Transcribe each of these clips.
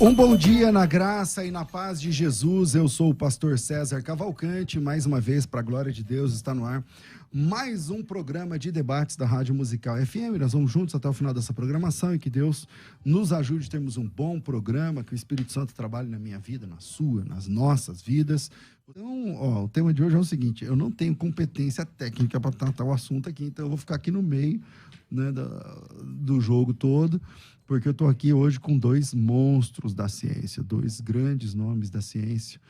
Um bom dia na graça e na paz de Jesus. Eu sou o pastor César Cavalcante. Mais uma vez, para a glória de Deus, está no ar mais um programa de debates da Rádio Musical FM. Nós vamos juntos até o final dessa programação e que Deus nos ajude a termos um bom programa, que o Espírito Santo trabalhe na minha vida, na sua, nas nossas vidas. Então, o tema de hoje é o seguinte: eu não tenho competência técnica para tratar o assunto aqui, então eu vou ficar aqui no meio, né, do jogo todo, porque eu estou aqui hoje com dois monstros da ciência, dois grandes nomes da ciência,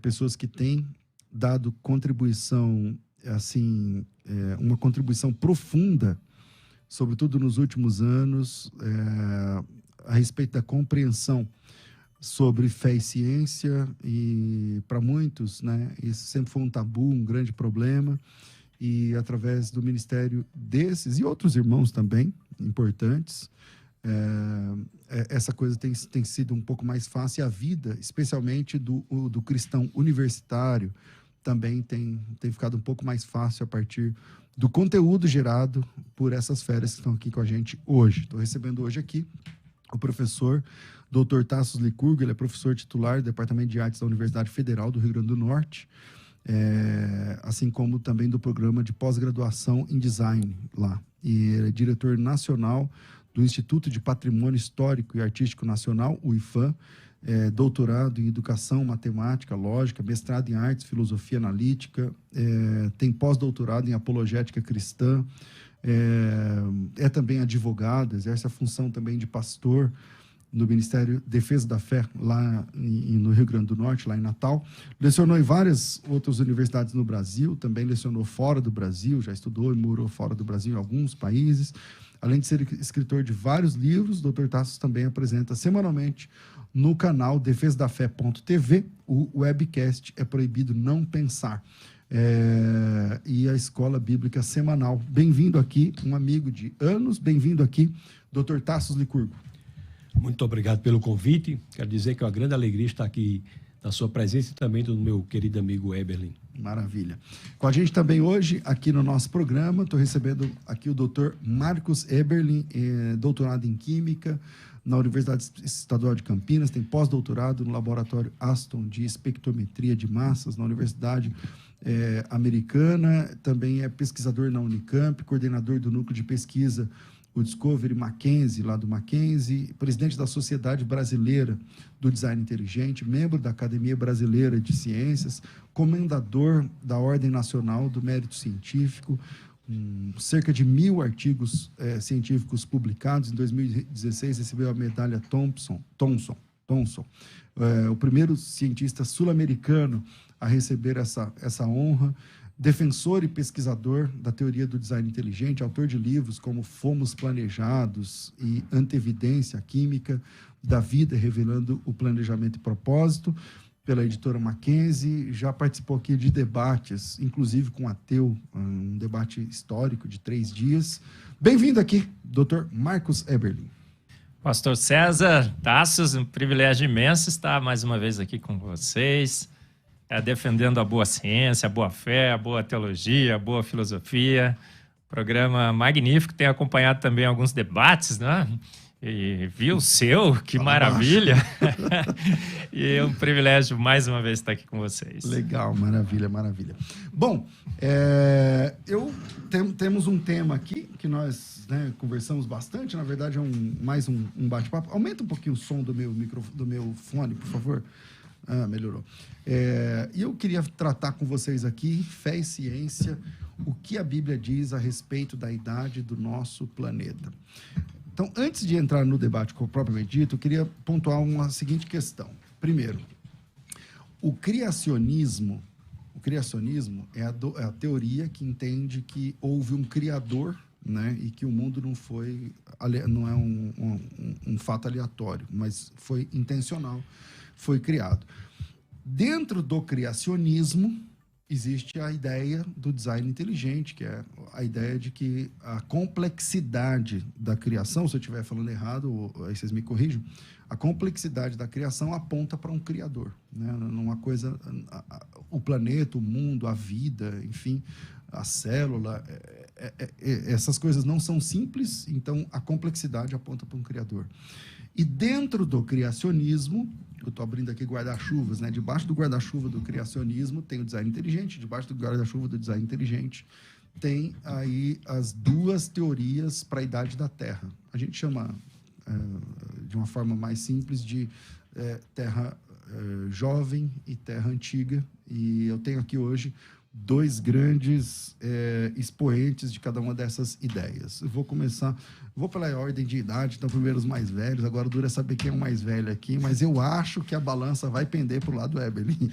pessoas que têm dado contribuição, assim, uma contribuição profunda, sobretudo nos últimos anos, a respeito da compreensão sobre fé e ciência, e para muitos, né, isso sempre foi um tabu, um grande problema, e através do ministério desses e outros irmãos também importantes, essa coisa tem sido um pouco mais fácil, e a vida, especialmente do cristão universitário, também tem ficado um pouco mais fácil a partir do conteúdo gerado por essas feras que estão aqui com a gente hoje. Estou recebendo hoje aqui o professor Dr. Tassos Licurgo. Ele é professor titular do Departamento de Artes da Universidade Federal do Rio Grande do Norte, assim como também do programa de pós-graduação em design lá. E ele é diretor nacional do Instituto de Patrimônio Histórico e Artístico Nacional, o IFAM, doutorado em Educação, Matemática, Lógica, mestrado em Artes, Filosofia Analítica, tem pós-doutorado em Apologética Cristã, é também advogado, exerce a função também de pastor no Ministério Defesa da Fé, lá no Rio Grande do Norte, lá em Natal. Lecionou em várias outras universidades no Brasil, também lecionou fora do Brasil, já estudou e morou fora do Brasil em alguns países. Além de ser escritor de vários livros, Dr. Tassos também apresenta semanalmente no canal defesadafé.tv o webcast É Proibido Não Pensar, e a Escola Bíblica Semanal. Bem-vindo aqui, um amigo de anos, bem-vindo aqui, Dr. Tassos Licurgo. Muito obrigado pelo convite. Quero dizer que é uma grande alegria estar aqui na sua presença e também do meu querido amigo Eberlin. Maravilha. Com a gente também hoje, aqui no nosso programa, estou recebendo aqui o Dr. Marcos Eberlin, doutorado em Química na Universidade Estadual de Campinas, tem pós-doutorado no Laboratório Aston de Espectrometria de Massas na Universidade Americana, também é pesquisador na Unicamp, coordenador do Núcleo de Pesquisa o Discovery Mackenzie, lá do Mackenzie, presidente da Sociedade Brasileira do Design Inteligente, membro da Academia Brasileira de Ciências, comendador da Ordem Nacional do Mérito Científico, cerca de 1.000 artigos científicos publicados. Em 2016, recebeu a medalha Thomson, o primeiro cientista sul-americano a receber essa honra. Defensor e pesquisador da teoria do design inteligente, autor de livros como Fomos Planejados e Antevidência Química da Vida, revelando o planejamento e propósito, pela editora Mackenzie. Já participou aqui de debates, inclusive com ateu, um debate histórico de 3 dias. Bem-vindo aqui, Dr. Marcos Eberlin. Pastor César Tassos, um privilégio imenso estar mais uma vez aqui com vocês, defendendo a boa ciência, a boa fé, a boa teologia, a boa filosofia. Programa magnífico, tenho acompanhado também alguns debates, né? E vi o seu, que maravilha! E é um privilégio mais uma vez estar aqui com vocês. Legal, maravilha, maravilha. Bom, temos um tema aqui que nós, né, conversamos bastante, na verdade é mais um bate-papo. Aumenta um pouquinho o som do meu fone, por favor. Melhorou. E eu queria tratar com vocês aqui, fé e ciência, o que a Bíblia diz a respeito da idade do nosso planeta. Então, antes de entrar no debate propriamente dito, eu queria pontuar uma seguinte questão. Primeiro, o criacionismo é a teoria que entende que houve um criador, né, e que o mundo não é um fato aleatório, mas foi intencional, foi criado. Dentro do criacionismo, existe a ideia do design inteligente, que é a ideia de que a complexidade da criação, se eu estiver falando errado, aí vocês me corrijam, a complexidade da criação aponta para um criador, né? Numa coisa, o planeta, o mundo, a vida, enfim, a célula, essas coisas não são simples, então a complexidade aponta para um criador. E dentro do criacionismo, eu estou abrindo aqui guarda-chuvas, né? Debaixo do guarda-chuva do criacionismo tem o design inteligente, debaixo do guarda-chuva do design inteligente tem aí as duas teorias para a idade da Terra. A gente chama, de uma forma mais simples, de Terra jovem e Terra antiga. E eu tenho aqui hoje dois grandes expoentes de cada uma dessas ideias. Eu vou pela ordem de idade, então primeiro os mais velhos, agora dura saber quem é o mais velho aqui, mas eu acho que a balança vai pender para o lado do Eberlin.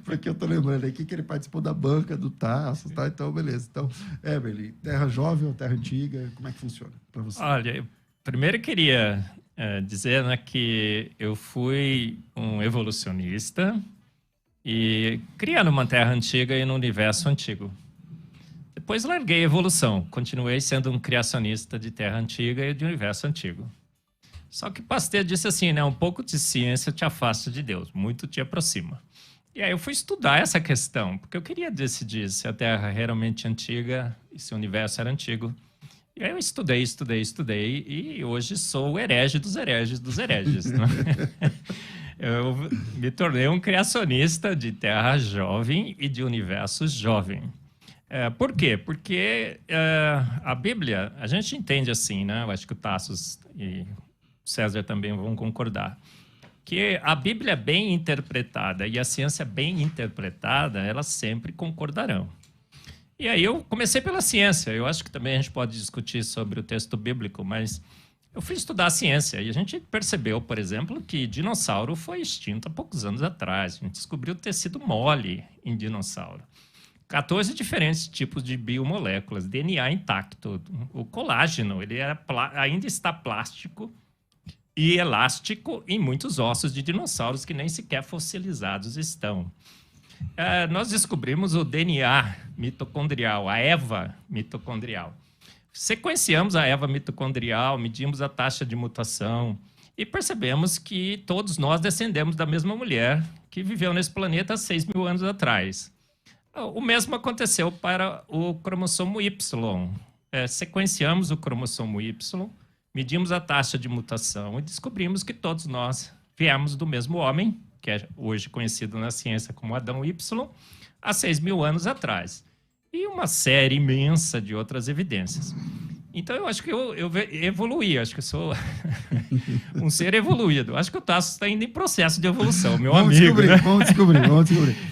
Porque eu estou lembrando aqui que ele participou da banca do Tassos, tá? Então, beleza. Então, Eberlin, Terra jovem ou Terra antiga, como é que funciona para você? Olha, eu primeiro queria dizer, né, que eu fui um evolucionista e criando uma Terra antiga e no universo antigo. Depois larguei a evolução, continuei sendo um criacionista de Terra antiga e de universo antigo. Só que Pasteur disse assim, né, um pouco de ciência te afasta de Deus, muito te aproxima. E aí eu fui estudar essa questão, porque eu queria decidir se a Terra é realmente antiga e se o universo era antigo. E aí eu estudei, e hoje sou o herege dos hereges dos hereges. Né? Eu me tornei um criacionista de Terra jovem e de universo jovem. Por quê? Porque a Bíblia, a gente entende assim, né? Eu acho que o Tassos e o César também vão concordar, que a Bíblia bem interpretada e a ciência bem interpretada, elas sempre concordarão. E aí eu comecei pela ciência. Eu acho que também a gente pode discutir sobre o texto bíblico, mas eu fui estudar a ciência e a gente percebeu, por exemplo, que dinossauro foi extinto há poucos anos atrás. A gente descobriu tecido mole em dinossauro. 14 diferentes tipos de biomoléculas, DNA intacto. O colágeno, ele ainda está plástico e elástico em muitos ossos de dinossauros que nem sequer fossilizados estão. Nós descobrimos o DNA mitocondrial, a EVA mitocondrial. Sequenciamos a EVA mitocondrial, medimos a taxa de mutação e percebemos que todos nós descendemos da mesma mulher que viveu nesse planeta há 6 mil anos atrás. O mesmo aconteceu para o cromossomo Y. Sequenciamos o cromossomo Y, medimos a taxa de mutação e descobrimos que todos nós viemos do mesmo homem, que é hoje conhecido na ciência como Adão Y, há 6 mil anos atrás. E uma série imensa de outras evidências. Então, eu acho que eu evoluí, acho que eu sou um ser evoluído. Acho que o Tassos está indo em processo de evolução, meu amigo. Vamos descobrir.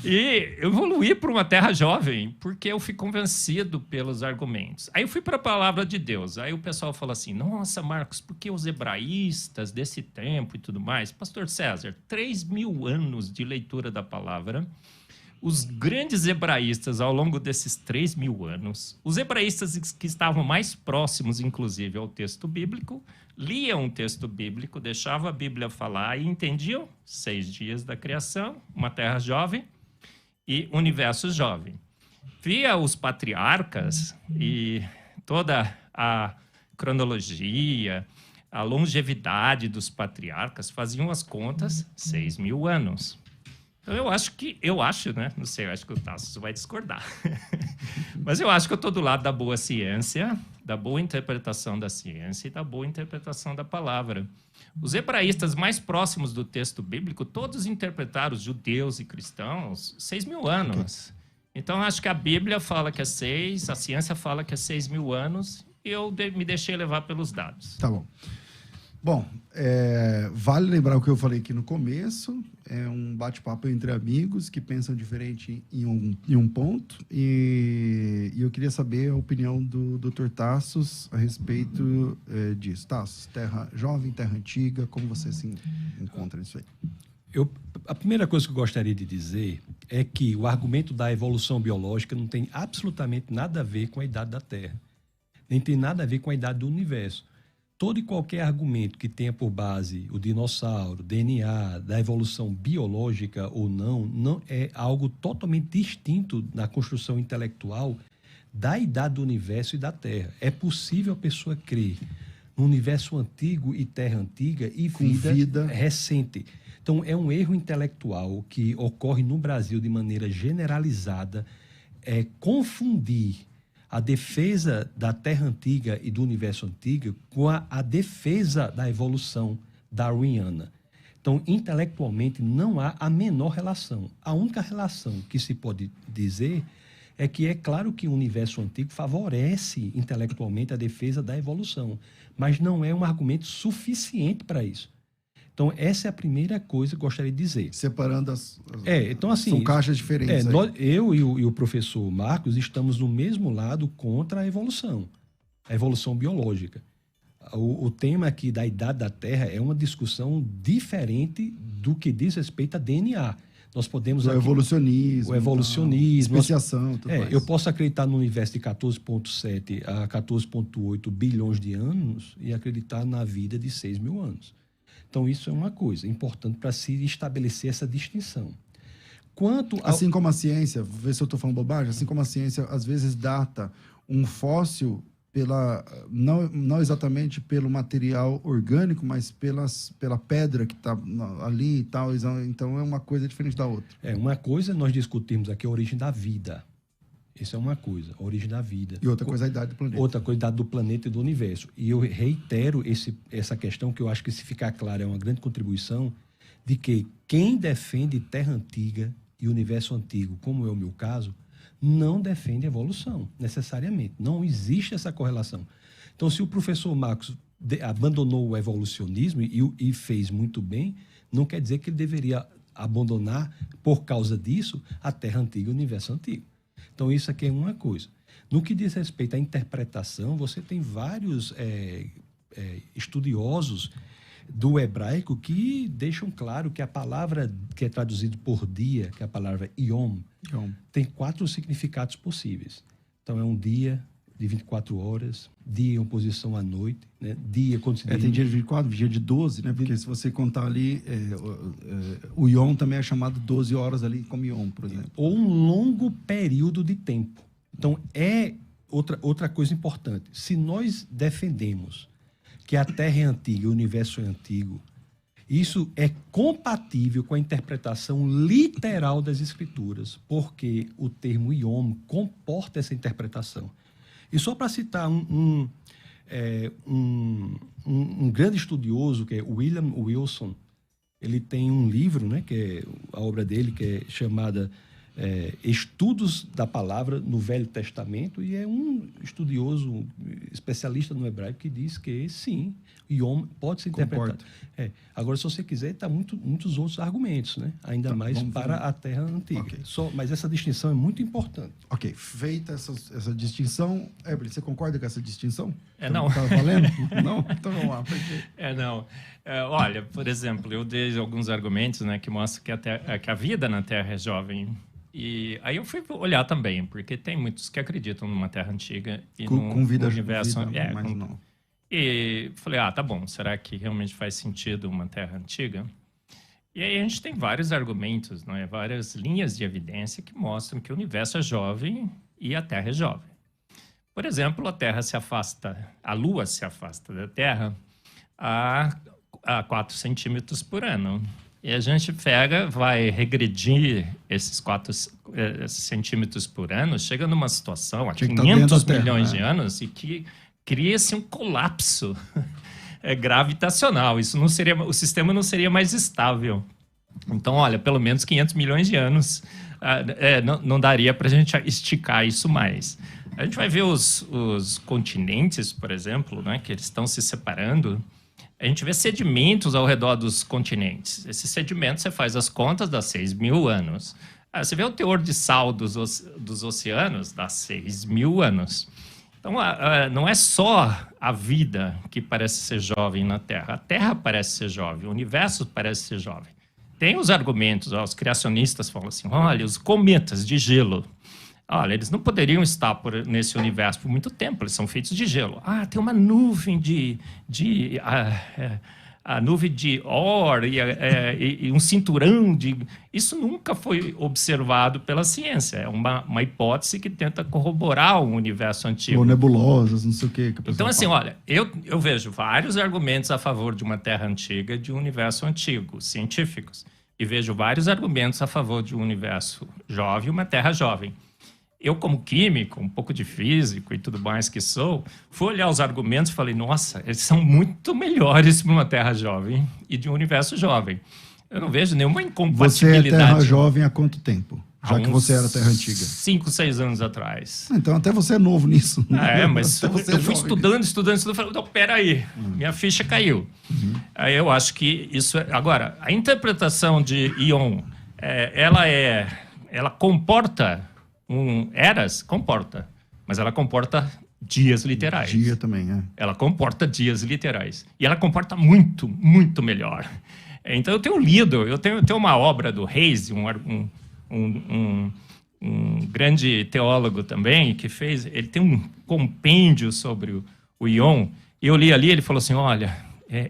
E eu evoluí para uma Terra jovem porque eu fui convencido pelos argumentos. Aí eu fui para a palavra de Deus. Aí o pessoal fala assim, nossa, Marcos, por que os hebraístas desse tempo e tudo mais? Pastor César, 3 mil anos de leitura da palavra. Os grandes hebraístas, ao longo desses 3 mil anos, os hebraístas que estavam mais próximos, inclusive, ao texto bíblico, liam o texto bíblico, deixavam a Bíblia falar e entendiam 6 dias da criação, uma terra jovem e universo jovem. Via os patriarcas e toda a cronologia, a longevidade dos patriarcas, faziam as contas 6 mil anos. Então, eu acho, né? Não sei, eu acho que o Tassos vai discordar. Mas eu acho que eu estou do lado da boa ciência, da boa interpretação da ciência e da boa interpretação da palavra. Os hebraístas mais próximos do texto bíblico, todos interpretaram, os judeus e cristãos, 6 mil anos. Então, acho que a Bíblia fala que é 6, a ciência fala que é 6 mil anos, e eu me deixei levar pelos dados. Tá bom. Bom, vale lembrar o que eu falei aqui no começo, é um bate-papo entre amigos que pensam diferente em um ponto, e eu queria saber a opinião do Dr. Tassos a respeito disso. Tassos, terra jovem, terra antiga, como você se encontra nisso aí? A primeira coisa que eu gostaria de dizer é que o argumento da evolução biológica não tem absolutamente nada a ver com a idade da Terra, nem tem nada a ver com a idade do universo. Todo e qualquer argumento que tenha por base o dinossauro, DNA, da evolução biológica ou não é algo totalmente distinto na construção intelectual da idade do universo e da Terra. É possível a pessoa crer no universo antigo e Terra antiga e vida recente. Então, é um erro intelectual que ocorre no Brasil de maneira generalizada, confundir a defesa da Terra antiga e do universo antigo com a defesa da evolução darwiniana. Então, intelectualmente, não há a menor relação. A única relação que se pode dizer é que é claro que o universo antigo favorece intelectualmente a defesa da evolução, mas não é um argumento suficiente para isso. Então, essa é a primeira coisa que eu gostaria de dizer. Separando então, assim, são caixas diferentes. Eu e o professor Marcos estamos no mesmo lado contra a evolução biológica. O tema aqui da idade da Terra é uma discussão diferente do que diz respeito a DNA. Nós podemos... O evolucionismo. Especiação, tudo mais. Eu posso acreditar no universo de 14,7 a 14,8 bilhões de anos e acreditar na vida de 6 mil anos. Então, isso é uma coisa importante para se estabelecer essa distinção. Assim como a ciência, vê se eu estou falando bobagem, assim como a ciência às vezes data um fóssil não exatamente pelo material orgânico, mas pela pedra que está ali e tal. Então, é uma coisa diferente da outra. Uma coisa nós discutimos aqui é a origem da vida. Isso é uma coisa, a origem da vida. E outra coisa é a idade do planeta. Outra coisa é a idade do planeta e do universo. E eu reitero essa questão, que eu acho que, se ficar claro, é uma grande contribuição, de que quem defende Terra Antiga e Universo Antigo, como é o meu caso, não defende evolução, necessariamente. Não existe essa correlação. Então, se o professor Marcos abandonou o evolucionismo e fez muito bem, não quer dizer que ele deveria abandonar, por causa disso, a Terra Antiga e o Universo Antigo. Então, isso aqui é uma coisa. No que diz respeito à interpretação, você tem vários estudiosos do hebraico que deixam claro que a palavra que é traduzida por dia, que é a palavra Yom, tem 4 significados possíveis. Então, é um dia de 24 horas, dia em oposição à noite, né? Dia quando se tem dia de 24, dia de 12, né? Porque se você contar ali, o Yom também é chamado 12 horas ali como Yom, por exemplo. Ou um longo período de tempo. Então, outra coisa importante. Se nós defendemos que a Terra é antiga e o universo é antigo, isso é compatível com a interpretação literal das Escrituras, porque o termo Yom comporta essa interpretação. E só para citar um grande estudioso, que é William Wilson, ele tem um livro, né, que é a obra dele, que é chamada Estudos da Palavra no Velho Testamento, e é um estudioso, especialista no hebraico, que diz que, sim, Yom pode ser interpretado. Agora, se você quiser, está muitos outros argumentos, né? Ainda mais para a Terra Antiga. Okay. Mas essa distinção é muito importante. Ok, feita essa distinção, Evelyn, você concorda com essa distinção? Não. Está valendo? Não? Então vamos lá. Não. Olha, por exemplo, eu dei alguns argumentos, né, que mostram que a vida na Terra é jovem. E aí eu fui olhar também, porque tem muitos que acreditam numa Terra antiga e com vida, universo... mas não. E falei, tá bom, será que realmente faz sentido uma Terra antiga? E aí a gente tem vários argumentos, né, várias linhas de evidência que mostram que o universo é jovem e a Terra é jovem. Por exemplo, a Lua se afasta da Terra a 4 centímetros por ano. E a gente vai regredir esses 4 centímetros por ano, chega numa situação há 500 milhões de anos e que cria-se um colapso gravitacional. O sistema não seria mais estável. Então, olha, pelo menos 500 milhões de anos não daria para a gente esticar isso mais. A gente vai ver os continentes, por exemplo, né, que eles estão se separando. A gente vê sedimentos ao redor dos continentes. Esses sedimentos, você faz as contas, dá 6 mil anos. Você vê o teor de sal dos oceanos, dá 6 mil anos. Então, não é só a vida que parece ser jovem na Terra. A Terra parece ser jovem, o universo parece ser jovem. Tem os argumentos, os criacionistas falam assim, olha, os cometas de gelo. Olha, eles não poderiam estar nesse universo por muito tempo, eles são feitos de gelo. Tem uma nuvem a nuvem de Oort e um cinturão de... Isso nunca foi observado pela ciência. É uma hipótese que tenta corroborar o universo antigo. Ou nebulosas, não sei o quê. Então, assim, olha, eu vejo vários argumentos a favor de uma Terra antiga e de um universo antigo, científicos. E vejo vários argumentos a favor de um universo jovem e uma Terra jovem. Eu, como químico, um pouco de físico e tudo mais que sou, fui olhar os argumentos e falei, nossa, eles são muito melhores para uma Terra jovem e de um universo jovem. Eu não vejo nenhuma incompatibilidade. Você é Terra jovem há quanto tempo? Já que você era Terra antiga. 5, 6 anos atrás. Então até você é novo nisso. Mas eu fui estudando, falei, não, peraí, minha ficha caiu. Aí eu acho que isso é... Agora, a interpretação de Ion, ela comporta eras? Comporta. Mas ela comporta dias literais. Dia também, é. Ela comporta dias literais. E ela comporta muito, muito melhor. Então eu tenho lido, eu tenho uma obra do Reis, um grande teólogo também, que ele tem um compêndio sobre o Ion, e eu li ali, ele falou assim, olha,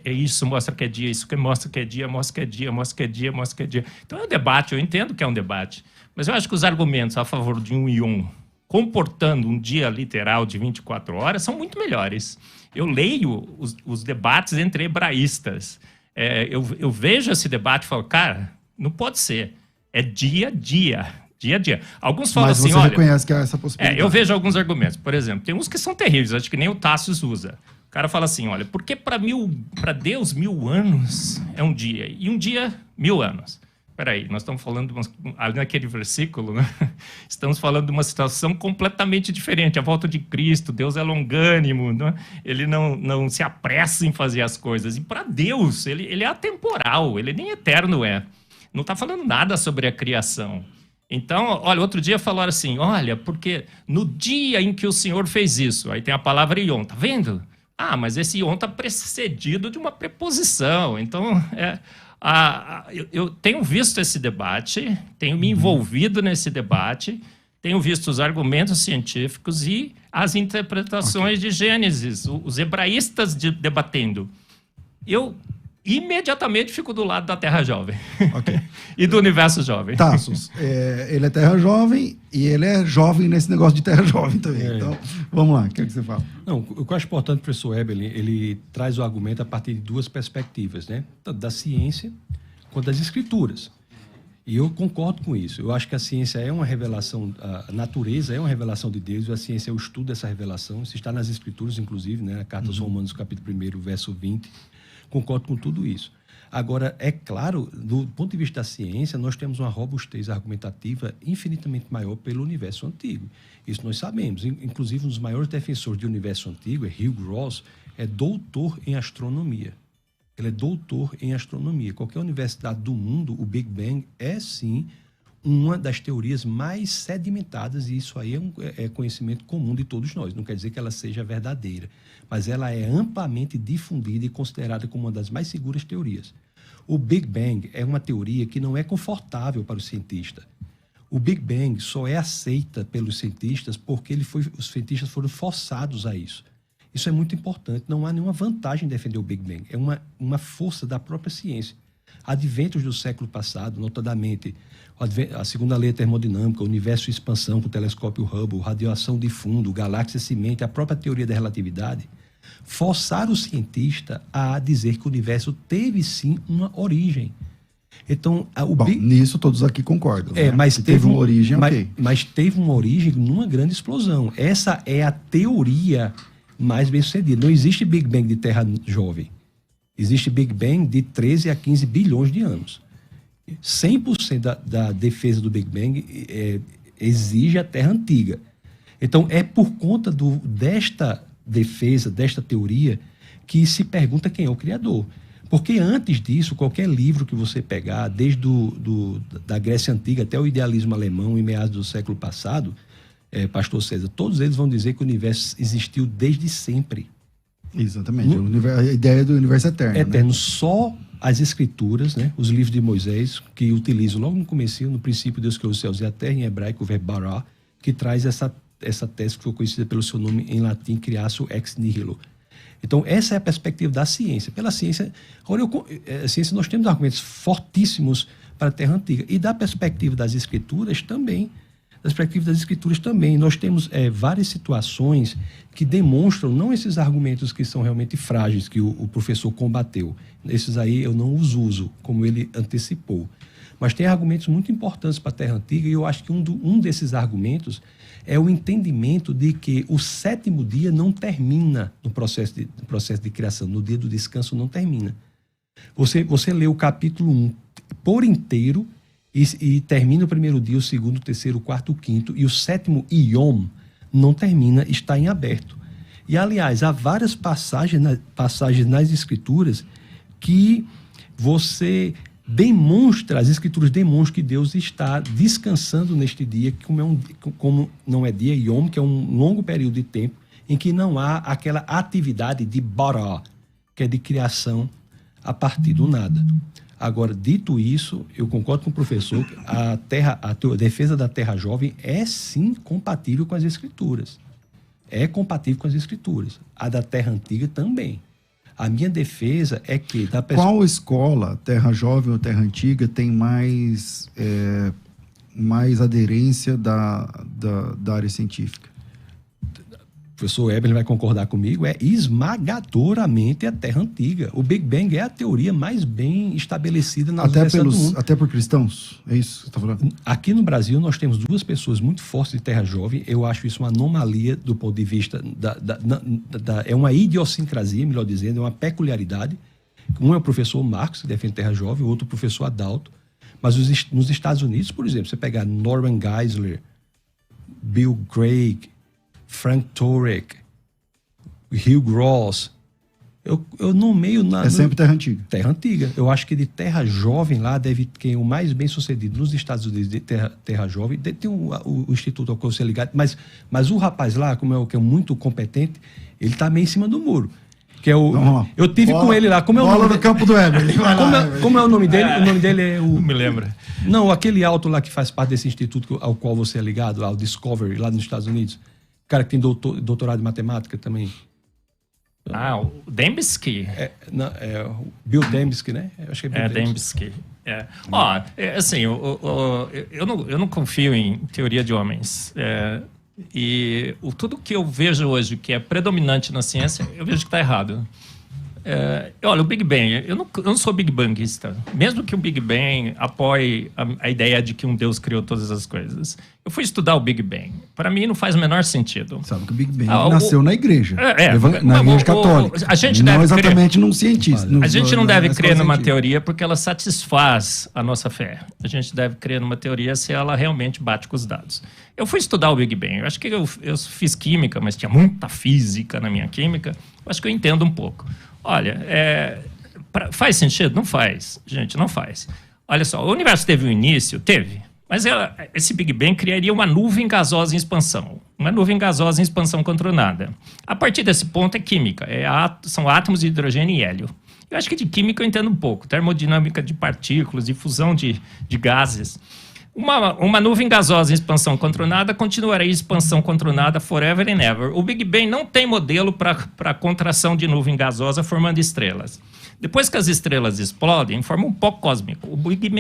isso mostra que é dia, isso que mostra que é dia, mostra que é dia, mostra que é dia, mostra que é dia. Então é um debate, eu entendo que é um debate, mas eu acho que os argumentos a favor de um Ion comportando um dia literal de 24 horas são muito melhores. Eu leio os debates entre hebraístas, eu vejo esse debate e falo, cara, não pode ser. É dia a dia. Alguns falam assim, olha... Mas você reconhece que há essa possibilidade. Eu vejo alguns argumentos. Por exemplo, tem uns que são terríveis, acho que nem o Tassius usa. O cara fala assim, olha, porque para Deus 1000 anos é um dia, e um dia 1000 anos. Peraí, nós estamos falando, ali naquele versículo, né? Estamos falando de uma situação completamente diferente. A volta de Cristo, Deus é longânimo, né? Ele não se apressa em fazer as coisas. E para Deus, ele é atemporal, ele nem eterno é. Não está falando nada sobre a criação. Então, olha, outro dia falaram assim, olha, porque no dia em que o Senhor fez isso, aí tem a palavra Ion, tá vendo? Ah, mas esse Ion está precedido de uma preposição. Então, eu tenho visto esse debate, tenho me envolvido nesse debate, tenho visto os argumentos científicos e as interpretações de Gênesis, os hebraístas debatendo. Eu imediatamente fico do lado da Terra Jovem. Okay. E do universo jovem. Tassos, ele é Terra Jovem e ele é jovem nesse negócio de Terra Jovem também. Então, vamos lá, o que você fala? Não, o que eu acho importante, professor Eberlin, ele traz o argumento a partir de duas perspectivas, né? Tanto da ciência quanto das escrituras. E eu concordo com isso. Eu acho que a ciência é uma revelação, a natureza é uma revelação de Deus, e a ciência é o estudo dessa revelação. Isso está nas escrituras, inclusive, né? Na Carta aos Romanos, capítulo 1, verso 20. Concordo com tudo isso. Agora, é claro, do ponto de vista da ciência, nós temos uma robustez argumentativa infinitamente maior pelo universo antigo. Isso nós sabemos. Inclusive, um dos maiores defensores do universo antigo, Hugh Ross, é doutor em astronomia. Ele é doutor em astronomia. Qualquer universidade do mundo, o Big Bang é, sim, uma das teorias mais sedimentadas, e isso aí é conhecimento comum de todos nós. Não quer dizer que ela seja verdadeira, mas ela é amplamente difundida e considerada como uma das mais seguras teorias. O Big Bang é uma teoria que não é confortável para o cientista. O Big Bang só é aceita pelos cientistas porque os cientistas foram forçados a isso. Isso é muito importante. Não há nenhuma vantagem em defender o Big Bang. É uma força da própria ciência. Adventos do século passado, notadamente a segunda lei termodinâmica, o universo e expansão com o telescópio Hubble, radiação de fundo, galáxia semente, a própria teoria da relatividade, forçaram o cientista a dizer que o universo teve sim uma origem. Então, nisso todos aqui concordam. Mas teve uma origem, mas teve uma origem numa grande explosão. Essa é a teoria mais bem sucedida. Não existe Big Bang de Terra jovem. Existe Big Bang de 13 a 15 bilhões de anos. 100% da defesa do Big Bang exige a Terra antiga. Então, é por conta desta defesa, desta teoria, que se pergunta quem é o Criador. Porque antes disso, qualquer livro que você pegar, desde da Grécia Antiga até o idealismo alemão, em meados do século passado, Pastor César, todos eles vão dizer que o universo existiu desde sempre. Exatamente. A ideia do universo eterno. Eterno. Né? Só as escrituras, né? Os livros de Moisés, que utilizam logo no comecinho, no princípio Deus criou os céus e a terra, em hebraico, o verbo bara, que traz essa tese que foi conhecida pelo seu nome em latim, criatio ex nihilo. Então, essa é a perspectiva da ciência. Pela ciência, a ciência nós temos argumentos fortíssimos para a Terra Antiga. E da perspectiva das Escrituras também. Nós temos várias situações que demonstram, não esses argumentos que são realmente frágeis, que o professor combateu. Esses aí eu não os uso, como ele antecipou. Mas tem argumentos muito importantes para a Terra Antiga, e eu acho que um desses argumentos é o entendimento de que o 7º dia não termina no processo de criação, no dia do descanso não termina. Você lê o capítulo 1 por inteiro e termina o 1º dia, o 2º, o 3º, o 4º, o 5º, e o 7º Yom não termina, está em aberto. E, aliás, há várias passagens nas Escrituras que você demonstra, as Escrituras demonstram que Deus está descansando neste dia, como não é dia Yom, que é um longo período de tempo em que não há aquela atividade de bara, que é de criação a partir do nada. Agora, dito isso, eu concordo com o professor, a defesa da Terra Jovem é sim compatível com as Escrituras. É compatível com as Escrituras. A da Terra Antiga também. A minha defesa é que... Qual escola, Terra Jovem ou Terra Antiga, tem mais aderência da área científica? O professor Eber vai concordar comigo, é esmagadoramente a Terra Antiga. O Big Bang é a teoria mais bem estabelecida nas universidades do mundo. Até por cristãos? É isso que você está falando? Aqui no Brasil, nós temos 2 pessoas muito fortes de Terra Jovem. Eu acho isso uma anomalia do ponto de vista é uma idiosincrasia, melhor dizendo, é uma peculiaridade. Um é o professor Marcos, que defende Terra Jovem, o outro o professor Adalto. Mas nos Estados Unidos, por exemplo, você pegar Norman Geisler, Bill Craig, Frank Turek, Hugh Gross, eu nomeio... É sempre Terra Antiga. Terra Antiga. Eu acho que de Terra Jovem lá deve ter o mais bem sucedido nos Estados Unidos de Terra Jovem. Tem o Instituto ao qual você é ligado, mas o rapaz lá, que é muito competente, ele está meio em cima do muro. Que é eu tive com ele lá. Como é o nome no campo do Weber. Como é o nome dele? O nome dele é o... Não me lembro. Não, aquele alto lá que faz parte desse instituto ao qual você é ligado, ao Discovery, lá nos Estados Unidos. O cara que tem doutorado em matemática também. O Dembski. O Bill Dembski, né? Eu acho que é Bill Dembski. Assim, eu não confio em teoria de homens. E tudo que eu vejo hoje que é predominante na ciência, eu vejo que está errado. Olha, o Big Bang, eu não sou Big Bangista. Mesmo que o Big Bang apoie a ideia de que um Deus criou todas as coisas. Eu fui estudar o Big Bang. Para mim, não faz o menor sentido. Sabe que o Big Bang nasceu na igreja. Na igreja católica. A gente não exatamente num cientista. A gente não deve crer numa teoria porque ela satisfaz a nossa fé. A gente deve crer numa teoria se ela realmente bate com os dados. Eu fui estudar o Big Bang. Eu acho que eu fiz química, mas tinha muita física na minha química. Eu acho que eu entendo um pouco. Olha, faz sentido? Não faz, gente, não faz. Olha só, o universo teve um início? Teve. Mas esse Big Bang criaria uma nuvem gasosa em expansão. Uma nuvem gasosa em expansão controlada. A partir desse ponto é química. São átomos de hidrogênio e hélio. Eu acho que de química eu entendo um pouco. Termodinâmica de partículas, difusão de gases. Uma nuvem gasosa em expansão controlada continuará em expansão controlada forever and ever. O Big Bang não tem modelo para contração de nuvem gasosa formando estrelas. Depois que as estrelas explodem, formam um pó cósmico. O Big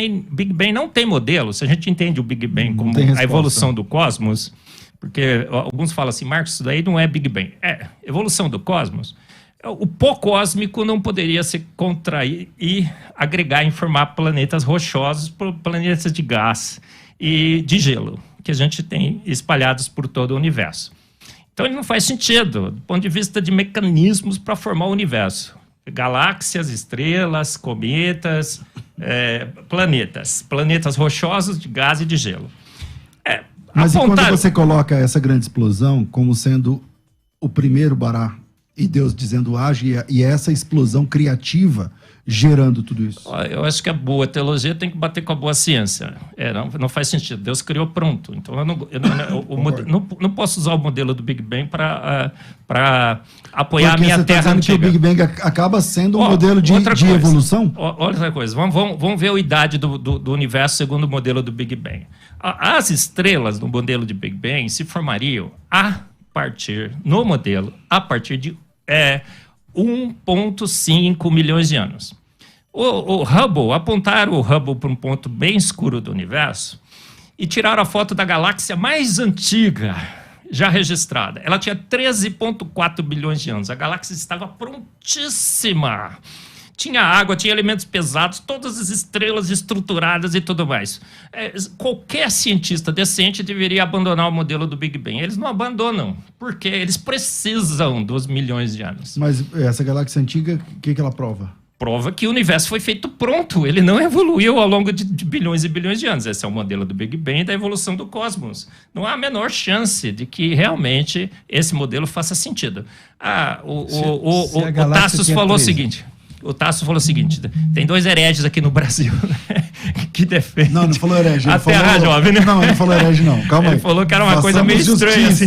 Bang não tem modelo. Se a gente entende o Big Bang como a evolução do cosmos, porque alguns falam assim, Marcos, isso daí não é Big Bang. É, evolução do cosmos. O pó cósmico não poderia se contrair e agregar em formar planetas rochosos, planetas de gás e de gelo, que a gente tem espalhados por todo o universo. Então, ele não faz sentido, do ponto de vista de mecanismos para formar o universo. Galáxias, estrelas, cometas, planetas rochosos de gás e de gelo. Mas e quando você coloca essa grande explosão como sendo o primeiro bará, e Deus dizendo age, e essa explosão criativa gerando tudo isso? Eu acho que a boa teologia tem que bater com a boa ciência. Não faz sentido. Deus criou pronto. Então, não posso usar o modelo do Big Bang para apoiar a minha Terra antiga. Que o Big Bang acaba sendo um modelo de evolução? Olha outra coisa. Vamos ver a idade do universo segundo o modelo do Big Bang. As estrelas no modelo de Big Bang se formariam a partir de 1,5 milhões de anos. Apontaram o Hubble para um ponto bem escuro do universo e tiraram a foto da galáxia mais antiga já registrada. Ela tinha 13,4 bilhões de anos. A galáxia estava prontíssima. tinha água, tinha elementos pesados, todas as estrelas estruturadas e tudo mais. Qualquer cientista decente deveria abandonar o modelo do Big Bang. Eles não abandonam, porque eles precisam dos milhões de anos. Mas essa galáxia antiga, o que ela prova? Prova que o universo foi feito pronto, ele não evoluiu ao longo de bilhões e bilhões de anos. Esse é o modelo do Big Bang e da evolução do cosmos. Não há a menor chance de que realmente esse modelo faça sentido. O Tassos falou o seguinte... O Tasso falou o seguinte: tem 2 hereges aqui no Brasil, né, que defendem. Não falou herege. A Terra jovem, né? Não, ele não falou herege, não. Calma aí. Ele falou que era uma coisa meio estranha. Assim.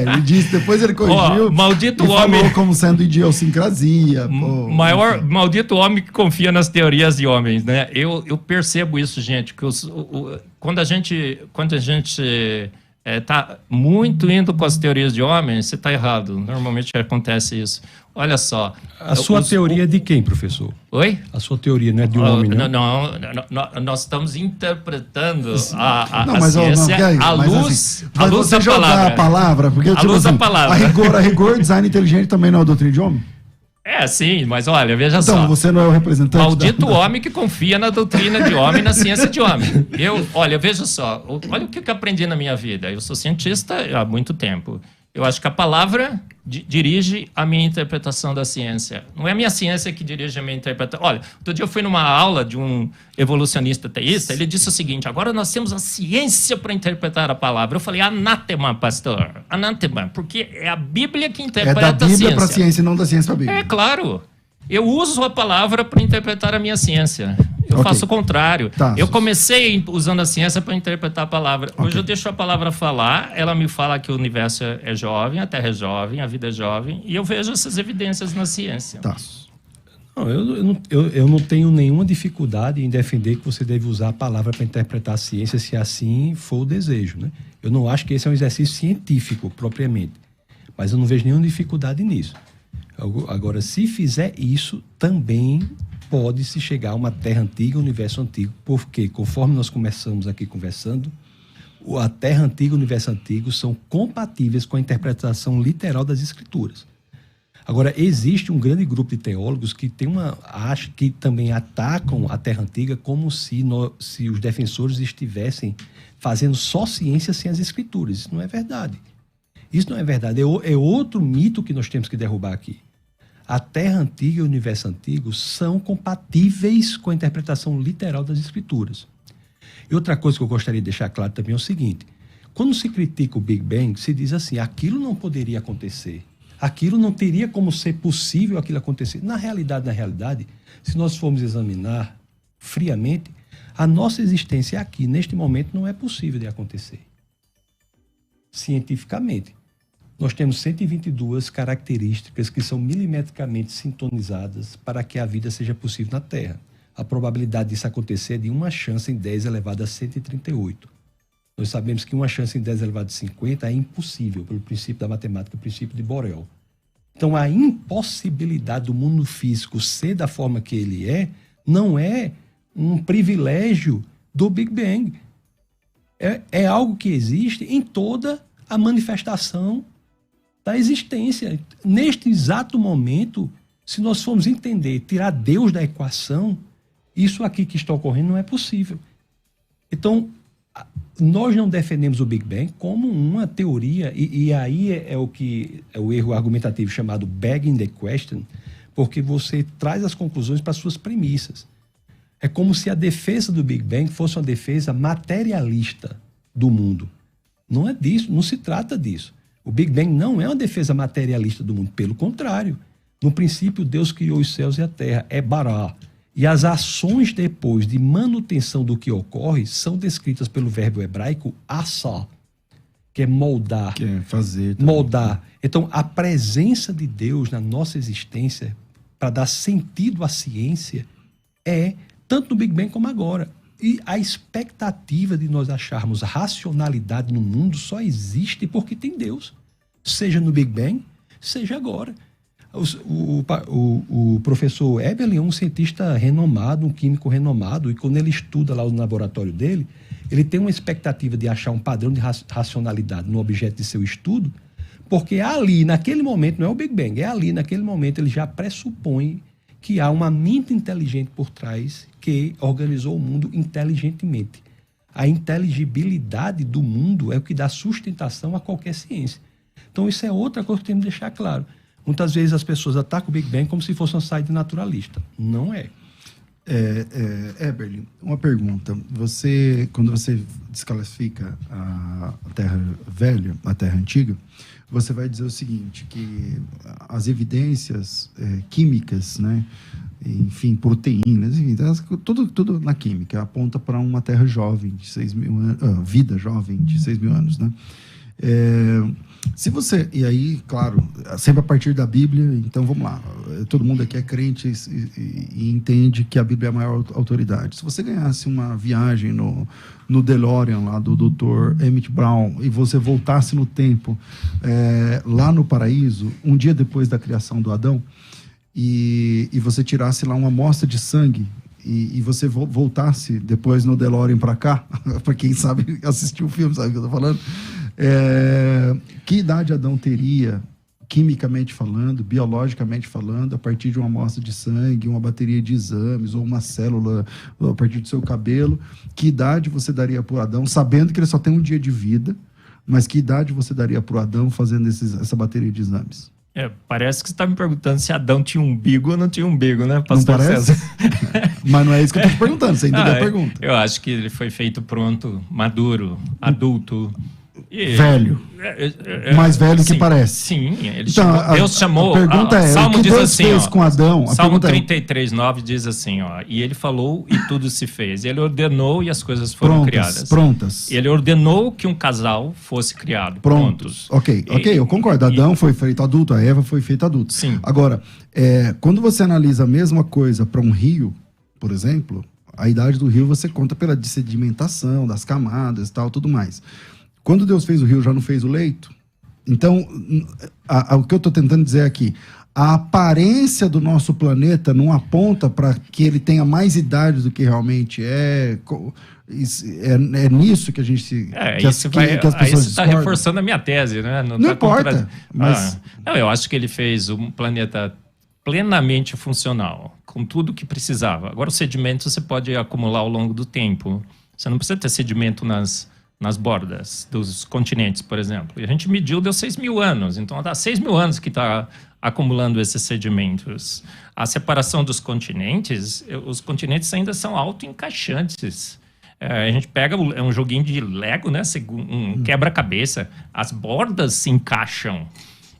Ele disse, depois ele corrigiu. Maldito e homem. Falou como sendo idiosincrasia. Maldito homem que confia nas teorias de homens, né? Eu percebo isso, gente, que quando a gente está muito indo com as teorias de homens, você está errado. Normalmente acontece isso. Olha só. A sua teoria é de quem, professor? Oi? A sua teoria não é de um homem, não? Não, nós estamos interpretando a ciência à luz da palavra. A palavra, porque, à luz da palavra. A rigor, design inteligente também não é doutrina de homem? Sim, mas olha, veja só. Então, você não é o representante Maldito homem que confia na doutrina de homem, na ciência de homem. Veja só, olha o que eu aprendi na minha vida. Eu sou cientista há muito tempo. Eu acho que a palavra dirige a minha interpretação da ciência. Não é a minha ciência que dirige a minha interpretação. Olha, outro dia eu fui numa aula de um evolucionista teísta, ele disse o seguinte: agora nós temos a ciência para interpretar a palavra. Eu falei, anátema, pastor, anátema, porque é a Bíblia que interpreta a ciência. É da Bíblia para a ciência e não da ciência para a Bíblia. É claro. Eu uso a palavra para interpretar a minha ciência. Eu faço o contrário. Eu comecei usando a ciência para interpretar a palavra. Hoje eu deixo a palavra falar, ela me fala que o universo é jovem, a Terra é jovem, a vida é jovem, e eu vejo essas evidências na ciência. Não, eu não tenho nenhuma dificuldade em defender que você deve usar a palavra para interpretar a ciência, se assim for o desejo, né? Eu não acho que esse é um exercício científico, propriamente. Mas eu não vejo nenhuma dificuldade nisso. Agora, se fizer isso, também pode-se chegar a uma Terra antiga, um universo antigo, porque, conforme nós começamos aqui conversando, a Terra antiga e o universo antigo são compatíveis com a interpretação literal das Escrituras. Agora, existe um grande grupo de teólogos que acho que também atacam a Terra antiga como se os defensores estivessem fazendo só ciência sem as Escrituras. Isso não é verdade. Isso não é verdade. É outro mito que nós temos que derrubar aqui. A Terra antiga e o universo antigo são compatíveis com a interpretação literal das Escrituras. E outra coisa que eu gostaria de deixar claro também é o seguinte: quando se critica o Big Bang, se diz assim, aquilo não poderia acontecer, aquilo não teria como ser possível aquilo acontecer. Na realidade, se nós formos examinar friamente, a nossa existência aqui, neste momento, não é possível de acontecer. Cientificamente. Nós temos 122 características que são milimetricamente sintonizadas para que a vida seja possível na Terra. A probabilidade disso acontecer é de 1 chance em 10 elevado a 138. Nós sabemos que 1 chance em 10 elevado a 50 é impossível, pelo princípio da matemática, o princípio de Borel. Então, a impossibilidade do mundo físico ser da forma que ele não é um privilégio do Big Bang. É algo que existe em toda a manifestação da existência. Neste exato momento, se nós formos entender, tirar Deus da equação, isso aqui que está ocorrendo não é possível. Então, nós não defendemos o Big Bang como uma teoria, e aí é o erro argumentativo chamado begging the question, porque você traz as conclusões para as suas premissas. É como se a defesa do Big Bang fosse uma defesa materialista do mundo. Não é disso, não se trata disso. O Big Bang não é uma defesa materialista do mundo, pelo contrário. No princípio, Deus criou os céus e a terra, é bará. E as ações depois de manutenção do que ocorre são descritas pelo verbo hebraico assá, que é moldar. Que é fazer. Também. Moldar. Então, a presença de Deus na nossa existência, para dar sentido à ciência, é tanto no Big Bang como agora. E a expectativa de nós acharmos racionalidade no mundo só existe porque tem Deus. Seja no Big Bang, seja agora. O professor Eberlin é um cientista renomado, um químico renomado, e quando ele estuda lá no laboratório dele, ele tem uma expectativa de achar um padrão de racionalidade no objeto de seu estudo, porque ali, naquele momento, não é o Big Bang, é ali, naquele momento, ele já pressupõe que há uma mente inteligente por trás que organizou o mundo inteligentemente. A inteligibilidade do mundo é o que dá sustentação a qualquer ciência. Então, isso é outra coisa que temos que deixar claro. Muitas vezes as pessoas atacam o Big Bang como se fosse uma saída naturalista. Não é. Eberle, uma pergunta. Quando você desclassifica a Terra velha, a Terra antiga, você vai dizer o seguinte, que as evidências químicas, né, enfim, proteínas, enfim, tudo na química aponta para uma Terra jovem, de 6 mil anos, vida jovem de 6 mil anos, né? Se você, e aí, claro, sempre a partir da Bíblia, então vamos lá, todo mundo aqui é crente e entende que a Bíblia é a maior autoridade. Se você ganhasse uma viagem no DeLorean lá do Dr. Emmett Brown e você voltasse no tempo lá no paraíso, um dia depois da criação do Adão, e você tirasse lá uma amostra de sangue e você voltasse depois no DeLorean para cá, para quem sabe assistir o filme, sabe o que eu estou falando? Que idade Adão teria, quimicamente falando, biologicamente falando, a partir de uma amostra de sangue, uma bateria de exames, ou uma célula a partir do seu cabelo? Que idade você daria para o Adão, sabendo que ele só tem um dia de vida, mas que idade você daria para o Adão fazendo essa bateria de exames? Parece que você está me perguntando se Adão tinha um umbigo ou não tinha um umbigo, né, pastor? Não parece? Mas não é isso que eu estou te perguntando, você entendeu a pergunta. Eu acho que ele foi feito pronto, maduro, adulto. Velho. Mais velho sim, que parece. Sim, Deus chamou. A pergunta Salmo o que diz Deus assim, fez com Adão? Salmo 33:9 diz assim, e ele falou e tudo se fez. Ele ordenou e as coisas foram criadas. Prontas. Ele ordenou que um casal fosse criado. Prontos. Ok, eu concordo. Adão foi feito adulto, a Eva foi feita adulta. Sim. Agora, quando você analisa a mesma coisa para um rio, por exemplo, a idade do rio você conta pela sedimentação, das camadas e tal, tudo mais. Quando Deus fez o rio, já não fez o leito? Então, o que eu estou tentando dizer aqui, a aparência do nosso planeta não aponta para que ele tenha mais idade do que realmente é. É nisso que a gente que as pessoas você está reforçando a minha tese, né? Não importa. Mas... eu acho que ele fez um planeta plenamente funcional, com tudo que precisava. Agora, o sedimento você pode acumular ao longo do tempo. Você não precisa ter sedimento nas bordas dos continentes, por exemplo. E a gente mediu, deu 6 mil anos. Então, dá 6 mil anos que está acumulando esses sedimentos. A separação dos continentes, os continentes ainda são autoencaixantes. A gente pega um joguinho de Lego, né? Um quebra-cabeça. As bordas se encaixam.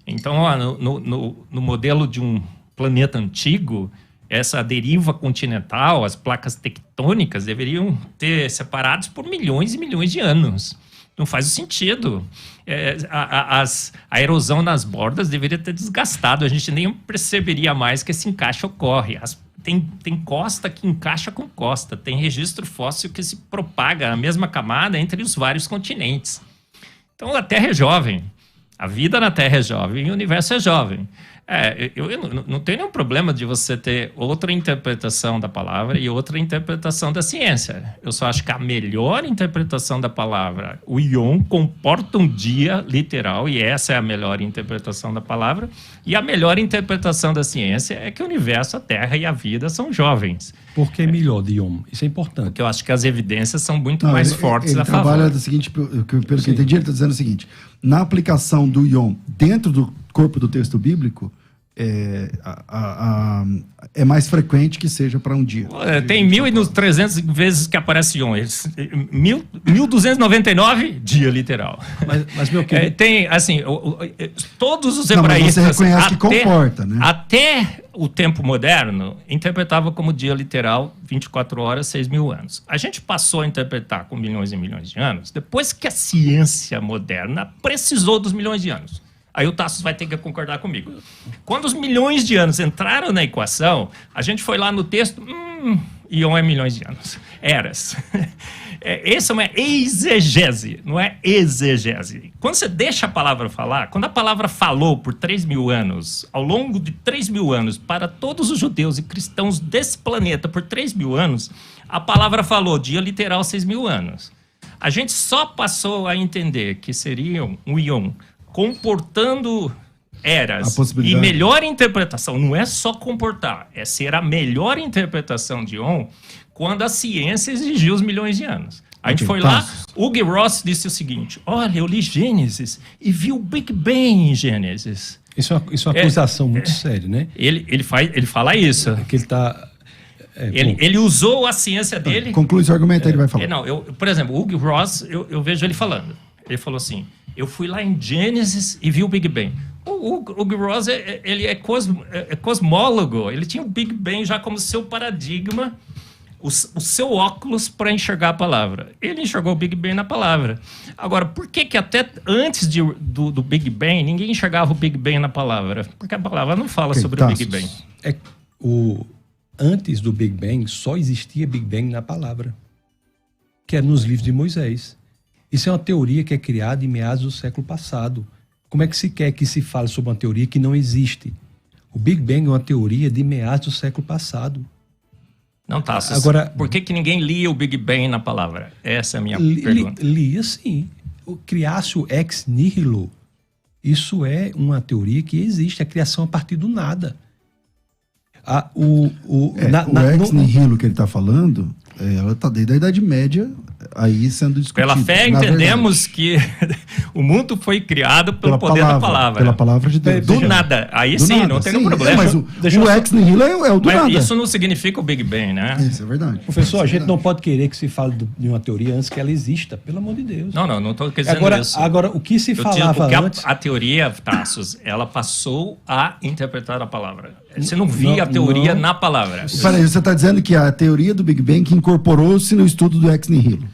Então, no modelo de um planeta antigo, essa deriva continental, as placas tectônicas deveriam ter separados por milhões e milhões de anos. Não faz sentido. A erosão nas bordas deveria ter desgastado. A gente nem perceberia mais que esse encaixe ocorre. Tem costa que encaixa com costa. Tem registro fóssil que se propaga na mesma camada entre os vários continentes. Então, a Terra é jovem. A vida na Terra é jovem e o universo é jovem. Eu não tenho nenhum problema de você ter outra interpretação da palavra e outra interpretação da ciência. Eu só acho que a melhor interpretação da palavra, o Yom, comporta um dia literal, e essa é a melhor interpretação da palavra. E a melhor interpretação da ciência é que o universo, a Terra e a vida são jovens. Por que melhor de Yom? Isso é importante. Porque eu acho que as evidências são muito mais fortes a favor. Ele trabalha do seguinte, pelo que eu entendi, ele está dizendo o seguinte: na aplicação do Yom dentro do corpo do texto bíblico, é mais frequente que seja para um dia. Tem 1.300 vezes que aparece Yom. 1.299, dia literal. Mas meu querido... tem, assim, todos os hebraístas... Mas você reconhece que comporta, né? Até o tempo moderno, interpretava como dia literal 24 horas, 6 mil anos. A gente passou a interpretar com milhões e milhões de anos depois que a ciência moderna precisou dos milhões de anos. Aí o Tassos vai ter que concordar comigo. Quando os milhões de anos entraram na equação, a gente foi lá no texto, Yom é milhões de anos. Eras. Essa é uma exegese, não é exegese. Quando você deixa a palavra falar, quando a palavra falou por 3 mil anos, ao longo de 3 mil anos, para todos os judeus e cristãos desse planeta por 3 mil anos, a palavra falou, dia literal, 6 mil anos. A gente só passou a entender que seria um Yom comportando A possibilidade. E melhor interpretação, não é só comportar, é ser a melhor interpretação de Yom quando a ciência exigiu os milhões de anos. A gente foi lá, Hugh Ross disse o seguinte: olha, eu li Gênesis e vi o Big Bang em Gênesis. Isso é uma acusação muito séria, né? Ele fala isso. É que ele está... Ele usou a ciência dele... Conclui seu argumento, ele vai falar. Por exemplo, o Hugh Ross, eu vejo ele falando. Ele falou assim, eu fui lá em Gênesis e vi o Big Bang. O Hugh Ross, ele é cosmólogo. Ele tinha o Big Bang já como seu paradigma, o seu óculos para enxergar a palavra. Ele enxergou o Big Bang na palavra. Agora, por que até antes do Big Bang, ninguém enxergava o Big Bang na palavra? Porque a palavra não fala sobre o Big Bang. Antes do Big Bang, só existia Big Bang na palavra, que é nos livros de Moisés. Isso é uma teoria que é criada em meados do século passado. Como é que se quer que se fale sobre uma teoria que não existe? O Big Bang é uma teoria de meados do século passado. Não, Tassos. Agora, por que ninguém lia o Big Bang na palavra? Essa é a minha pergunta. Lia sim. O criácio ex nihilo. Isso é uma teoria que existe, a criação a partir do nada. O ex nihilo que ele está falando, ela está desde a Idade Média aí sendo discutida. Pela fé entendemos que o mundo foi criado pelo poder da palavra. Pela palavra de Deus. Do nada. Aí sim, não tem nenhum problema. Mas o ex nihilo é o do nada. Mas isso não significa o Big Bang, né? Isso é verdade. Professor, a gente não pode querer que se fale de uma teoria antes que ela exista, pelo amor de Deus. Não estou dizendo isso. Agora, o que se falava antes... A teoria, Tassos, ela passou a interpretar a palavra. Você não via a teoria na palavra. Peraí, você está dizendo que a teoria do Big Bang incorporou-se no estudo do ex nihilo?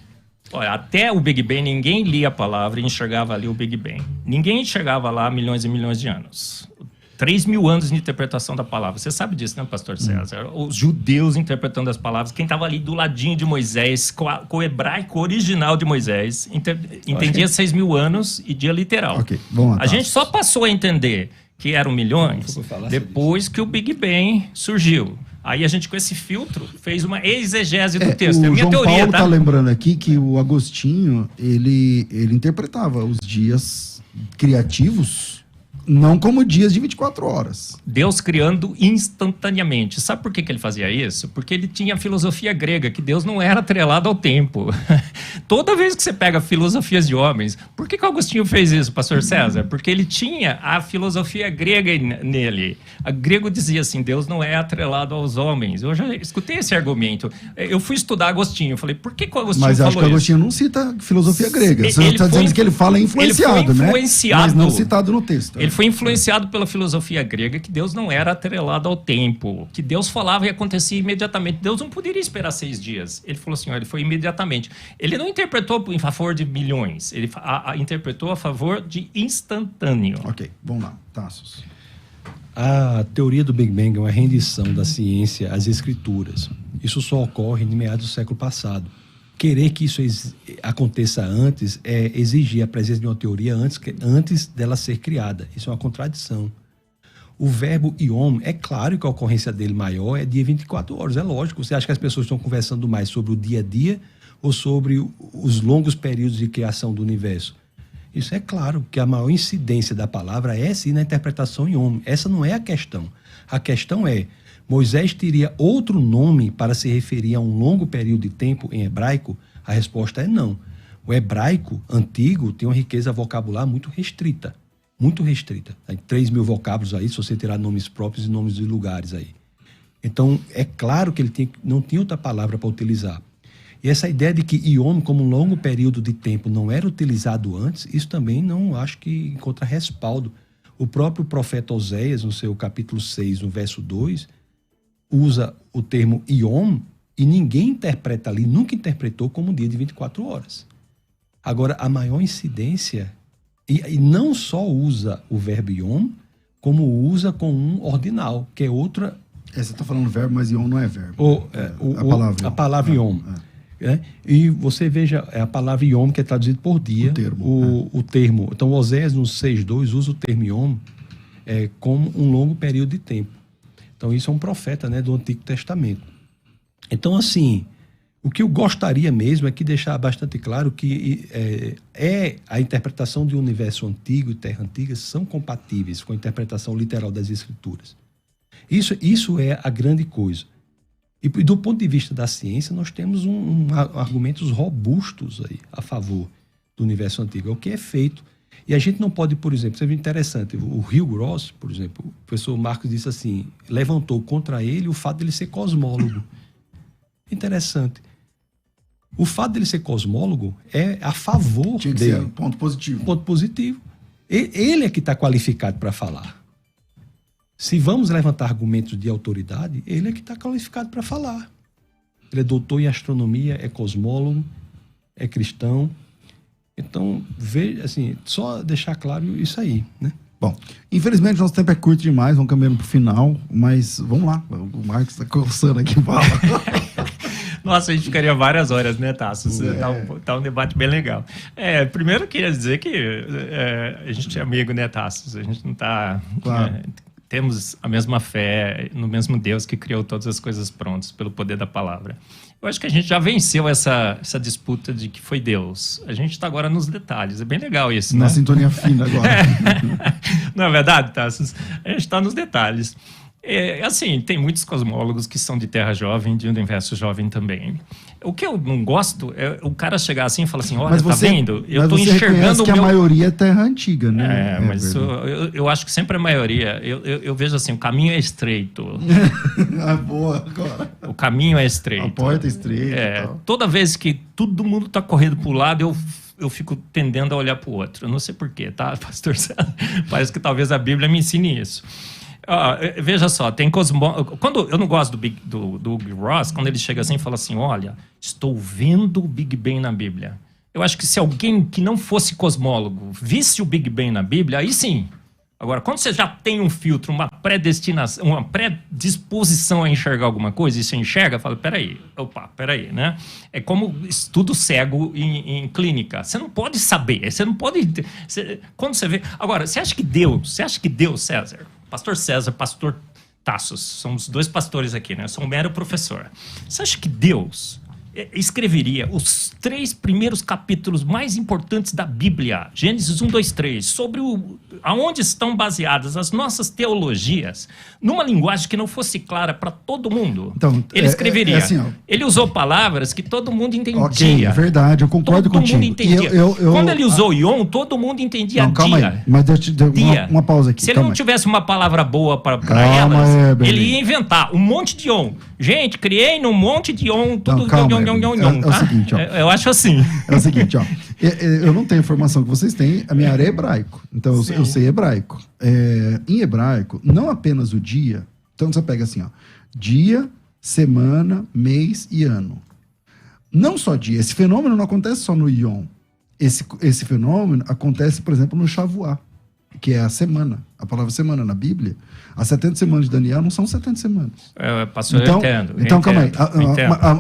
Olha, até o Big Bang, ninguém lia a palavra e enxergava ali o Big Bang. Ninguém enxergava lá milhões e milhões de anos. 3.000 anos de interpretação da palavra. Você sabe disso, né, pastor César? Os judeus interpretando as palavras. Quem estava ali do ladinho de Moisés, com o hebraico original de Moisés, entendia 6.000 anos e dia literal. Ok, vamos lá. A gente só passou a entender que eram milhões depois que o Big Bang surgiu. Aí a gente, com esse filtro, fez uma exegese do texto. É a minha João teoria, Paulo tá? está lembrando aqui que o Agostinho, ele interpretava os dias criativos não como dias de 24 horas. Deus criando instantaneamente. Sabe por que ele fazia isso? Porque ele tinha a filosofia grega, que Deus não era atrelado ao tempo. Toda vez que você pega filosofias de homens, por que o Agostinho fez isso, pastor César? Porque ele tinha a filosofia grega nele. O grego dizia assim, Deus não é atrelado aos homens. Eu já escutei esse argumento. Eu fui estudar Agostinho, falei, por que o Agostinho falou isso? Mas acho que o Agostinho não cita filosofia grega. Você está dizendo que ele fala influenciado, né? Mas não citado no texto. Ele foi influenciado pela filosofia grega, que Deus não era atrelado ao tempo, que Deus falava e acontecia imediatamente. Deus não poderia esperar 6 dias. Ele falou assim, ele foi imediatamente. Ele não interpretou a favor de milhões, ele interpretou a favor de instantâneo. Ok, vamos lá, Tassos. A teoria do Big Bang é uma rendição da ciência às escrituras. Isso só ocorre em meados do século passado. Querer que isso aconteça antes é exigir a presença de uma teoria antes dela ser criada. Isso é uma contradição. O verbo Yom, é claro que a ocorrência dele maior é dia 24 horas, é lógico. Você acha que as pessoas estão conversando mais sobre o dia a dia ou sobre os longos períodos de criação do universo? Isso é claro, que a maior incidência da palavra é sim na interpretação Yom. Essa não é a questão. A questão é, Moisés teria outro nome para se referir a um longo período de tempo em hebraico? A resposta é não. O hebraico antigo tem uma riqueza vocabular muito restrita. Muito restrita. Tem 3.000 vocábulos aí, se você tirar nomes próprios e nomes de lugares aí. Então, é claro que ele não tinha outra palavra para utilizar. E essa ideia de que Yom, como um longo período de tempo, não era utilizado antes, isso também não acho que encontra respaldo. O próprio profeta Oséias, no seu capítulo 6, no verso 2, usa o termo Yom e ninguém interpreta ali, nunca interpretou como um dia de 24 horas. Agora, a maior incidência, e não só usa o verbo Yom, como usa com um ordinal, que é outra... Você está falando verbo, mas Yom não é verbo. A palavra Yom. E você veja, a palavra Yom, que é traduzido por dia, o termo. Então, Oséias, no 6.2, usa o termo Yom como um longo período de tempo. Então, isso é um profeta, né, do Antigo Testamento. Então, assim, O que eu gostaria mesmo é que deixar bastante claro que a interpretação de um universo antigo e terra antiga são compatíveis com a interpretação literal das Escrituras. Isso é a grande coisa. E do ponto de vista da ciência, nós temos argumentos robustos aí a favor do universo antigo. É o que é feito. E a gente não pode, por exemplo, isso é interessante, o Hugh Ross, por exemplo, o professor Marcos disse assim, levantou contra ele o fato de ele ser cosmólogo. Interessante. O fato dele ser cosmólogo é a favor Tinha que dele. ser um ponto positivo. Ponto positivo. Ele é que está qualificado para falar. Se vamos levantar argumentos de autoridade, ele é que está qualificado para falar. Ele é doutor em astronomia, é cosmólogo, é cristão. Então, veja, assim, só deixar claro isso aí, né? Bom, infelizmente nosso tempo é curto demais, vamos caminhando para o final, mas vamos lá, o Marcos está coçando aqui, fala. Nossa, a gente ficaria várias horas, né, Tassos? Tá um debate bem legal. Primeiro eu queria dizer que a gente é amigo, né, Tassos? A gente não está... Claro. Temos a mesma fé no mesmo Deus que criou todas as coisas prontas pelo poder da palavra. Eu acho que a gente já venceu essa disputa de que foi Deus. A gente está agora nos detalhes. É bem legal isso, Na né? sintonia fina agora. Não é verdade, Tassos? A gente está nos detalhes. Assim, tem muitos cosmólogos que são de terra jovem, de universo jovem também. O que eu não gosto é o cara chegar assim e falar assim, olha, tá vendo? Eu estou enxergando que a maioria é terra antiga, né? Mas eu acho que sempre a maioria. Eu vejo assim, o caminho é estreito. Boa, agora. O caminho é estreito. A porta é estreita. Toda vez que todo mundo está correndo para o lado, eu fico tendendo a olhar para o outro. Eu não sei porquê, tá, pastor? Parece que talvez a Bíblia me ensine isso. Veja só, tem quando eu não gosto do Hugh Ross, quando ele chega assim e fala assim, olha, estou vendo o Big Bang na Bíblia. Eu acho que se alguém que não fosse cosmólogo visse o Big Bang na Bíblia, aí sim. Agora, quando você já tem um filtro, uma predestinação, uma predisposição a enxergar alguma coisa, e você enxerga, fala, peraí, né? É como estudo cego em clínica. Você não pode saber, você não pode... quando você vê... Agora, você acha que Deus, César, pastor César, pastor Tassos, somos dois pastores aqui, né? Eu sou um mero professor. Você acha que Deus escreveria os 3 primeiros capítulos mais importantes da Bíblia, Gênesis 1, 2, 3, sobre aonde estão baseadas as nossas teologias, numa linguagem que não fosse clara para todo mundo? Então, ele escreveria. Assim, ele usou palavras que todo mundo entendia. Ok, é verdade, eu concordo contigo. Todo mundo entendia. Quando ele usou Ion, todo mundo entendia não, calma dia. Aí, mas deixa eu te uma pausa aqui. Se ele não tivesse uma palavra boa para elas, ele ia inventar um monte de Ion. Gente, criei num monte de Ion, tudo tá? É o seguinte, ó. Eu acho assim. É o seguinte, ó. Eu não tenho a informação que vocês têm, a minha área é hebraico. Então, eu sei hebraico. Em hebraico, não apenas o dia. Então, você pega assim, ó. Dia, semana, mês e ano. Não só dia. Esse fenômeno não acontece só no Yom. Esse fenômeno acontece, por exemplo, no Shavuot, que é a semana. A palavra semana na Bíblia. As 70 semanas de Daniel não são 70 semanas. Pastor, então, eu entendo. Então, calma aí.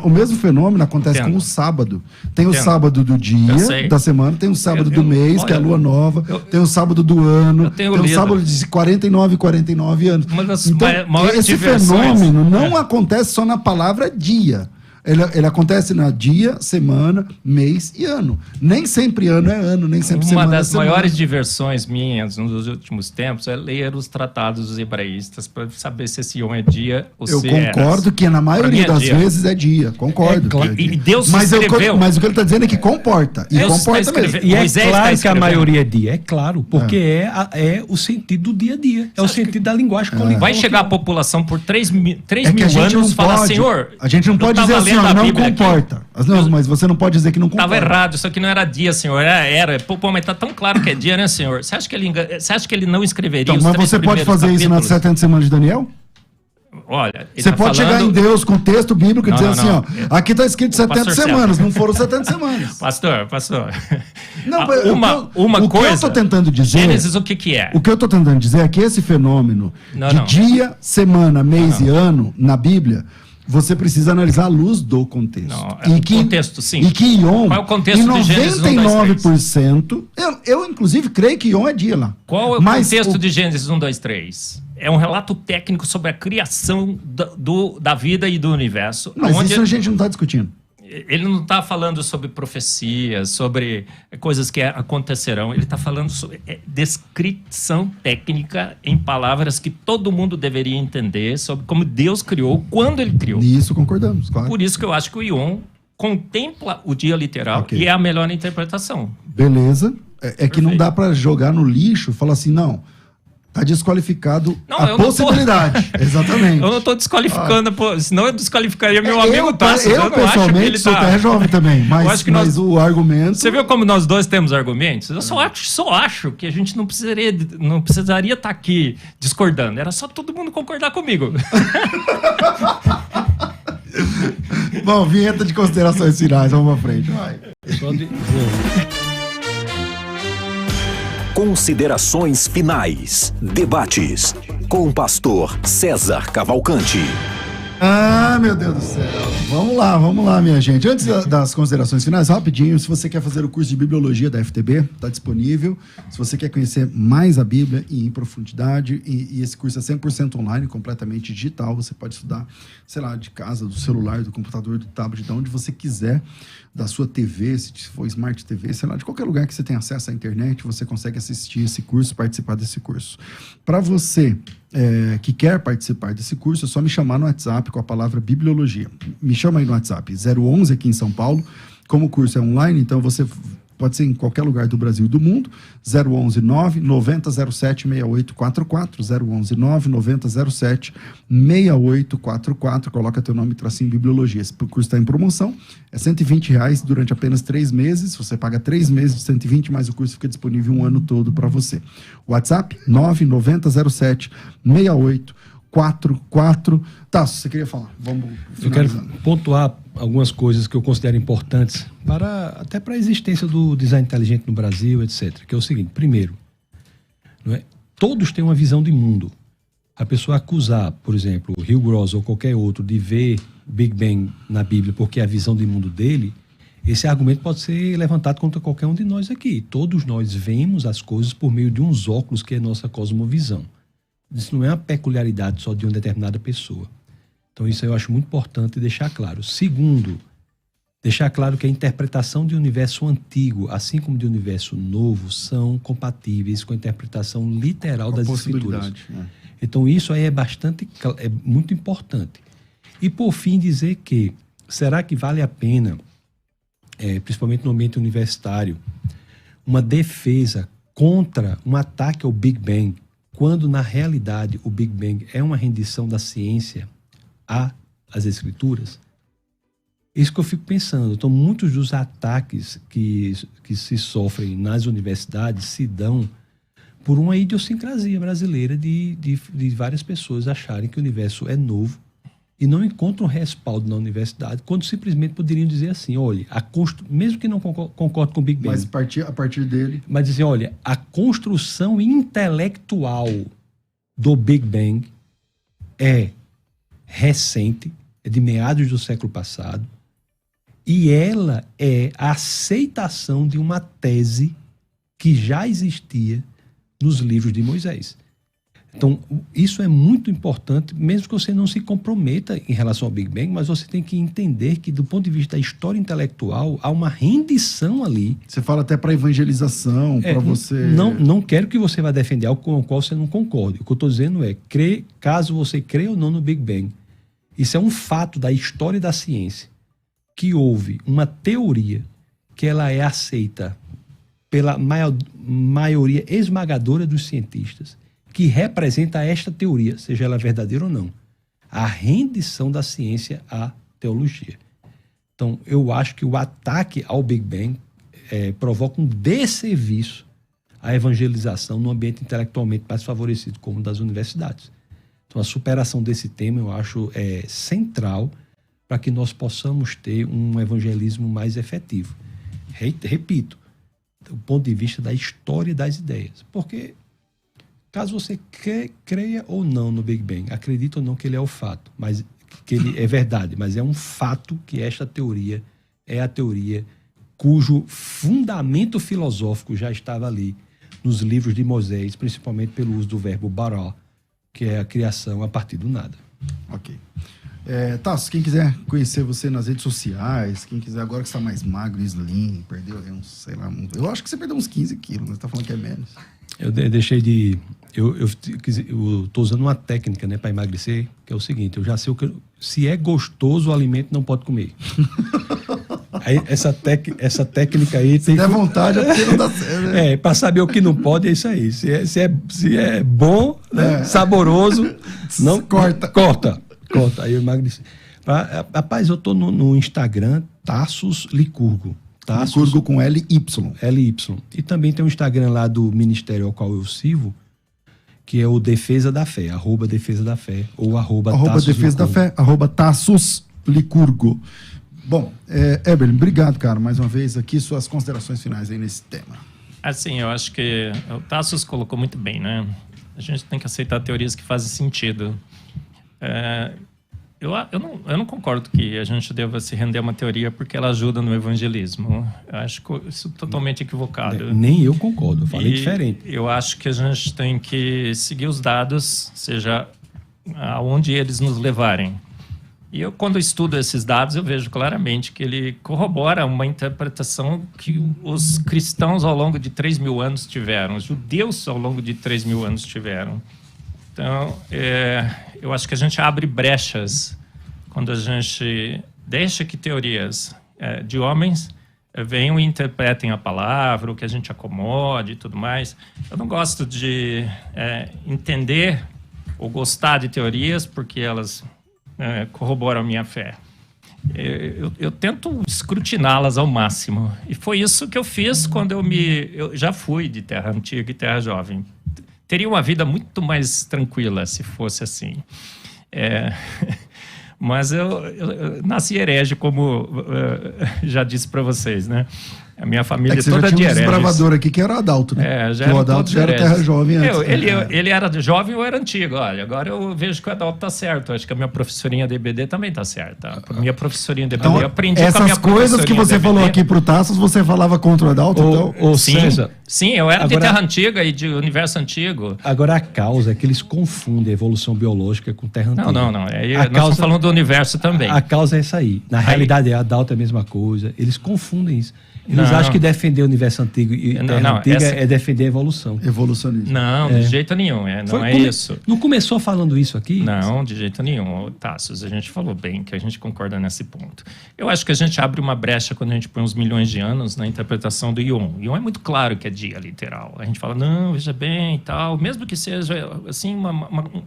O mesmo fenômeno acontece com o sábado. Tem o sábado do dia, da semana, tem o sábado do mês, que é a lua nova, tem o sábado do ano, tem o sábado de 49 anos. Então, esse fenômeno não acontece só na palavra dia. Ele acontece na dia, semana, mês e ano. Nem sempre ano é ano, nem sempre semana é semana. Uma das maiores diversões minhas nos últimos tempos é ler os tratados dos hebraístas para saber se esse Yom é dia ou se é Eu concordo que na maioria das vezes é dia. Concordo. E Deus escreveu. Mas o que ele está dizendo é que comporta. E comporta mesmo. E é claro que a maioria é dia. É claro, porque é o sentido do dia a dia. É o sentido da linguagem coletiva. Vai chegar a população por 3 mil anos e falar, Senhor... A gente não pode dizer assim, não comporta. Não, mas você não pode dizer que não comporta. Estava errado, isso aqui não era dia, Senhor. Era. Pô, mas tá tão claro que é dia, né, Senhor? Você acha que ele não escreveria então, mas você pode fazer isso nas 70 semanas de Daniel? Olha, você pode chegar em Deus com o texto bíblico e dizer assim, ó, aqui está escrito 70 semanas, não foram 70 semanas. Pastor. Não, uma coisa. Que eu estou tentando dizer. Gênesis, o que é? O que eu estou tentando dizer é que esse fenômeno dia, semana, mês e ano na Bíblia, você precisa analisar à luz do contexto. Contexto, sim. E que Yom, qual é o contexto em 99%, de eu inclusive creio que Yom é dia lá. Qual é o contexto de Gênesis 1, 2, 3? É um relato técnico sobre a criação da vida e do universo. Mas isso a gente não está discutindo. ele não está falando sobre profecias, sobre coisas que acontecerão. Ele está falando sobre descrição técnica em palavras que todo mundo deveria entender sobre como Deus criou, quando ele criou. Nisso concordamos, claro. Por isso que eu acho que o Ion contempla o dia literal e é a melhor interpretação. Beleza. É que não dá para jogar no lixo e falar assim, não... Está desqualificado a possibilidade. Exatamente. Eu não estou desqualificando, senão eu desqualificaria meu amigo Tassos. Eu pessoalmente sou terra jovem também, mas o argumento... Você viu como nós dois temos argumentos? Eu só acho que a gente não precisaria estar aqui discordando. Era só todo mundo concordar comigo. Bom, vinheta de considerações finais. Vamos pra frente. Vai. Considerações finais. Debates com o pastor César Cavalcante. Ah, meu Deus do céu. Vamos lá, minha gente. Antes das considerações finais, rapidinho, se você quer fazer o curso de Bibliologia da FTB, está disponível. Se você quer conhecer mais a Bíblia e em profundidade, e esse curso é 100% online, completamente digital, você pode estudar, sei lá, de casa, do celular, do computador, do tablet, de onde você quiser, da sua TV, se for Smart TV, sei lá, de qualquer lugar que você tenha acesso à internet, você consegue assistir esse curso, participar desse curso. Para você que quer participar desse curso, é só me chamar no WhatsApp com a palavra Bibliologia. Me chama aí no WhatsApp, 011 aqui em São Paulo. Como o curso é online, então você pode ser em qualquer lugar do Brasil e do mundo. 011 99007 6844, 011 99007 6844. Coloca teu nome e tracinho Bibliologia. Esse curso está em promoção. É R$120 durante apenas 3 meses. Você paga 3 meses de 120, mas o curso fica disponível um ano todo para você. WhatsApp 99007 6844. Tá, você queria falar? Vamos finalizando. Eu quero pontuar algumas coisas que eu considero importantes até para a existência do design inteligente no Brasil, etc. Que é o seguinte: primeiro, não é? Todos têm uma visão de mundo. A pessoa acusar, por exemplo, Hugh Gross ou qualquer outro de ver Big Bang na Bíblia porque é a visão de mundo dele, esse argumento pode ser levantado contra qualquer um de nós aqui. Todos nós vemos as coisas por meio de uns óculos que é a nossa cosmovisão. Isso não é uma peculiaridade só de uma determinada pessoa. Então isso eu acho muito importante deixar claro. Segundo, deixar claro que a interpretação de um universo antigo, assim como de um universo novo, são compatíveis com a interpretação literal das Escrituras. Né? Então isso aí é muito importante. E por fim dizer que, será que vale a pena, principalmente no ambiente universitário, uma defesa contra um ataque ao Big Bang, quando na realidade o Big Bang é uma rendição da ciência às Escrituras? Isso que eu fico pensando. Então, muitos dos ataques que se sofrem nas universidades se dão por uma idiosincrasia brasileira de várias pessoas acharem que o universo é novo e não encontram respaldo na universidade, quando simplesmente poderiam dizer assim, olha, mesmo que não concorde com o Big Bang. Mas a partir dele... Mas dizer, olha, a construção intelectual do Big Bang é recente, é de meados do século passado, e ela é a aceitação de uma tese que já existia nos livros de Moisés. Então, isso é muito importante, mesmo que você não se comprometa em relação ao Big Bang, mas você tem que entender que, do ponto de vista da história intelectual, há uma rendição ali. Você fala até para evangelização, para você... Não quero que você vá defender algo com o qual você não concorde. O que eu estou dizendo é, caso você creia ou não no Big Bang, isso é um fato da história da ciência, que houve uma teoria que ela é aceita pela maioria esmagadora dos cientistas, que representa esta teoria, seja ela verdadeira ou não, a rendição da ciência à teologia. Então, eu acho que o ataque ao Big Bang provoca um desserviço à evangelização no ambiente intelectualmente mais favorecido, como o das universidades. Então, a superação desse tema, eu acho, central para que nós possamos ter um evangelismo mais efetivo. Repito, do ponto de vista da história das ideias. Porque, caso você creia ou não no Big Bang, acredite ou não que ele é o fato, mas que ele é verdade, mas é um fato que esta teoria é a teoria cujo fundamento filosófico já estava ali nos livros de Moisés, principalmente pelo uso do verbo bará, que é a criação a partir do nada. Ok. Tasso, quem quiser conhecer você nas redes sociais, quem quiser, agora que você está mais magro, slim, perdeu uns, sei lá, eu acho que você perdeu uns 15 quilos, mas você tá falando que é menos. Eu deixei de... Eu tô usando uma técnica, né, para emagrecer, que é o seguinte, eu já sei se é gostoso o alimento, não pode comer. Aí, essa técnica aí... Se der vontade, é porque não dá certo, né? Para saber o que não pode, é isso aí. Se é bom, né, saboroso, não corta. Aí eu emagreci. Rapaz, eu tô no Instagram, Tassos Licurgo. Licurgo com LY. E também tem um Instagram lá do ministério ao qual eu sirvo, que é o Defesa da Fé, @Defesa da Fé, ou @Defesa da Fé, @Tassos Licurgo. Bom, Eberlin, obrigado, cara, mais uma vez aqui, suas considerações finais aí nesse tema. Assim, eu acho que o Tassos colocou muito bem, né? A gente tem que aceitar teorias que fazem sentido. Eu não concordo que a gente deva se render a uma teoria porque ela ajuda no evangelismo. Eu acho isso totalmente equivocado. Nem eu concordo, eu falei diferente. Eu acho que a gente tem que seguir os dados, seja aonde eles nos levarem. E quando eu estudo esses dados, eu vejo claramente que ele corrobora uma interpretação que os cristãos ao longo de 3.000 anos tiveram, os judeus ao longo de 3.000 anos tiveram. Então, eu acho que a gente abre brechas quando a gente deixa que teorias de homens venham e interpretem a palavra, o que a gente acomode e tudo mais. Eu não gosto de entender ou gostar de teorias porque elas corroboram a minha fé. Eu tento escrutiná-las ao máximo. E foi isso que eu fiz quando eu já fui de Terra Antiga e Terra Jovem. Teria uma vida muito mais tranquila se fosse assim. Mas eu nasci herege, como já disse para vocês, né? A minha família toda de hereges. Você já tinha um desbravador aqui que era Adalto, né? O Adalto já era Terra Jovem antes. Ele era jovem ou era antigo? Olha, agora eu vejo que o Adalto tá certo. Acho que a minha professorinha de EBD também tá certa. A minha professorinha de EBD, eu aprendi com a minha professorinha. Essas coisas que você falou aqui pro Tassos, você falava contra o Adalto? Sim, eu era de Terra Antiga e de Universo Antigo. Agora a causa é que eles confundem a evolução biológica com Terra Antiga. Não. Nós estamos falando do Universo também. A causa é essa aí. Na realidade, a Adalto é a mesma coisa. Eles confundem isso. Eles acham que defender o universo antigo e Terra Antiga é defender a evolução. Evolucionismo. Não, de jeito nenhum. Isso. Não começou falando isso aqui? Não, de jeito nenhum. Tassos, a gente falou bem que a gente concorda nesse ponto. Eu acho que a gente abre uma brecha quando a gente põe uns milhões de anos na interpretação do Yom. Yom é muito claro que é dia literal. A gente fala, não, veja bem e tal. Mesmo que seja assim,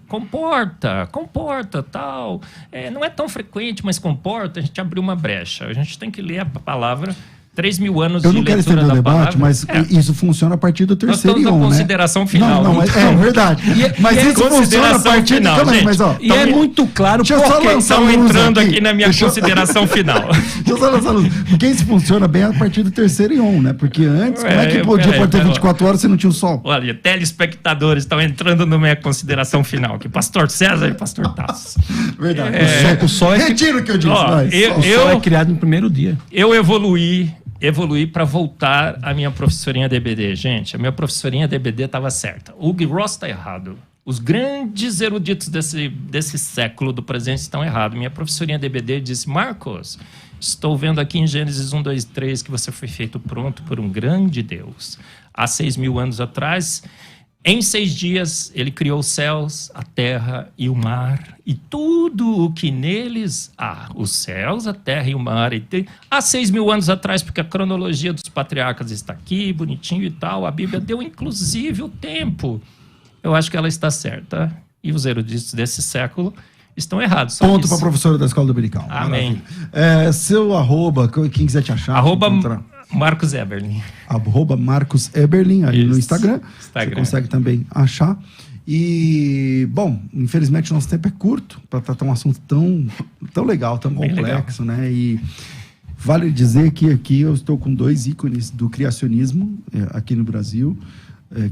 comporta, tal. Não é tão frequente, mas comporta. A gente abriu uma brecha. A gente tem que ler a palavra... 3.000 anos de leitura da palavra. Eu não quero estender o debate, mas isso funciona a partir do terceiro Yom, né? Consideração final. Não, é verdade. Mas isso funciona a partir do... E é muito claro porque estão entrando aqui na minha consideração final. Deixa eu só lançar luz. Porque isso funciona bem a partir do terceiro Yom, né? Porque antes, como é que podia ter 24 horas se não tinha o sol? Olha, telespectadores estão entrando na minha consideração final aqui. Pastor César e Pastor Tassos. Verdade. O sol é... Retiro o que eu disse. O sol é criado no primeiro dia. Eu evoluí para voltar à minha professorinha de EBD. Gente, a minha professorinha de EBD estava certa. O Hugo Ross está errado. Os grandes eruditos desse século do presente estão errados. Minha professorinha de EBD disse, Marcos, estou vendo aqui em Gênesis 1, 2, 3 que você foi feito pronto por um grande Deus. Há 6.000 anos atrás... Em 6 dias, ele criou os céus, a terra e o mar, e tudo o que neles há. Os céus, a terra e o mar. Há 6.000 anos atrás, porque a cronologia dos patriarcas está aqui, bonitinho e tal, a Bíblia deu inclusive o tempo. Eu acho que ela está certa. E os eruditos desse século estão errados. Ponto para a professora da Escola Dominical. Amém. Seu arroba, quem quiser te achar. Arroba Marcos Eberlin. Marcos Eberlin, aí no Instagram. Você consegue também achar. E, bom, infelizmente o nosso tempo é curto para tratar um assunto tão legal, tão complexo, né? E vale dizer que aqui eu estou com 2 ícones do criacionismo aqui no Brasil,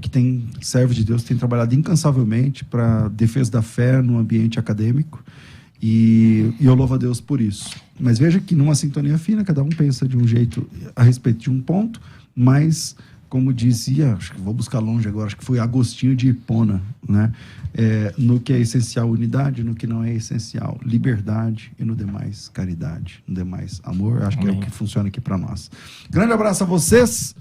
que tem servo de Deus, tem trabalhado incansavelmente para defesa da fé no ambiente acadêmico. E eu louvo a Deus por isso. Mas veja que numa sintonia fina, cada um pensa de um jeito a respeito de um ponto, mas como dizia, acho que vou buscar longe agora, acho que foi Agostinho de Hipona, né? No que é essencial, unidade, no que não é essencial, liberdade, e no demais, caridade, no demais, amor. Acho que é o que funciona aqui para nós. Grande abraço a vocês.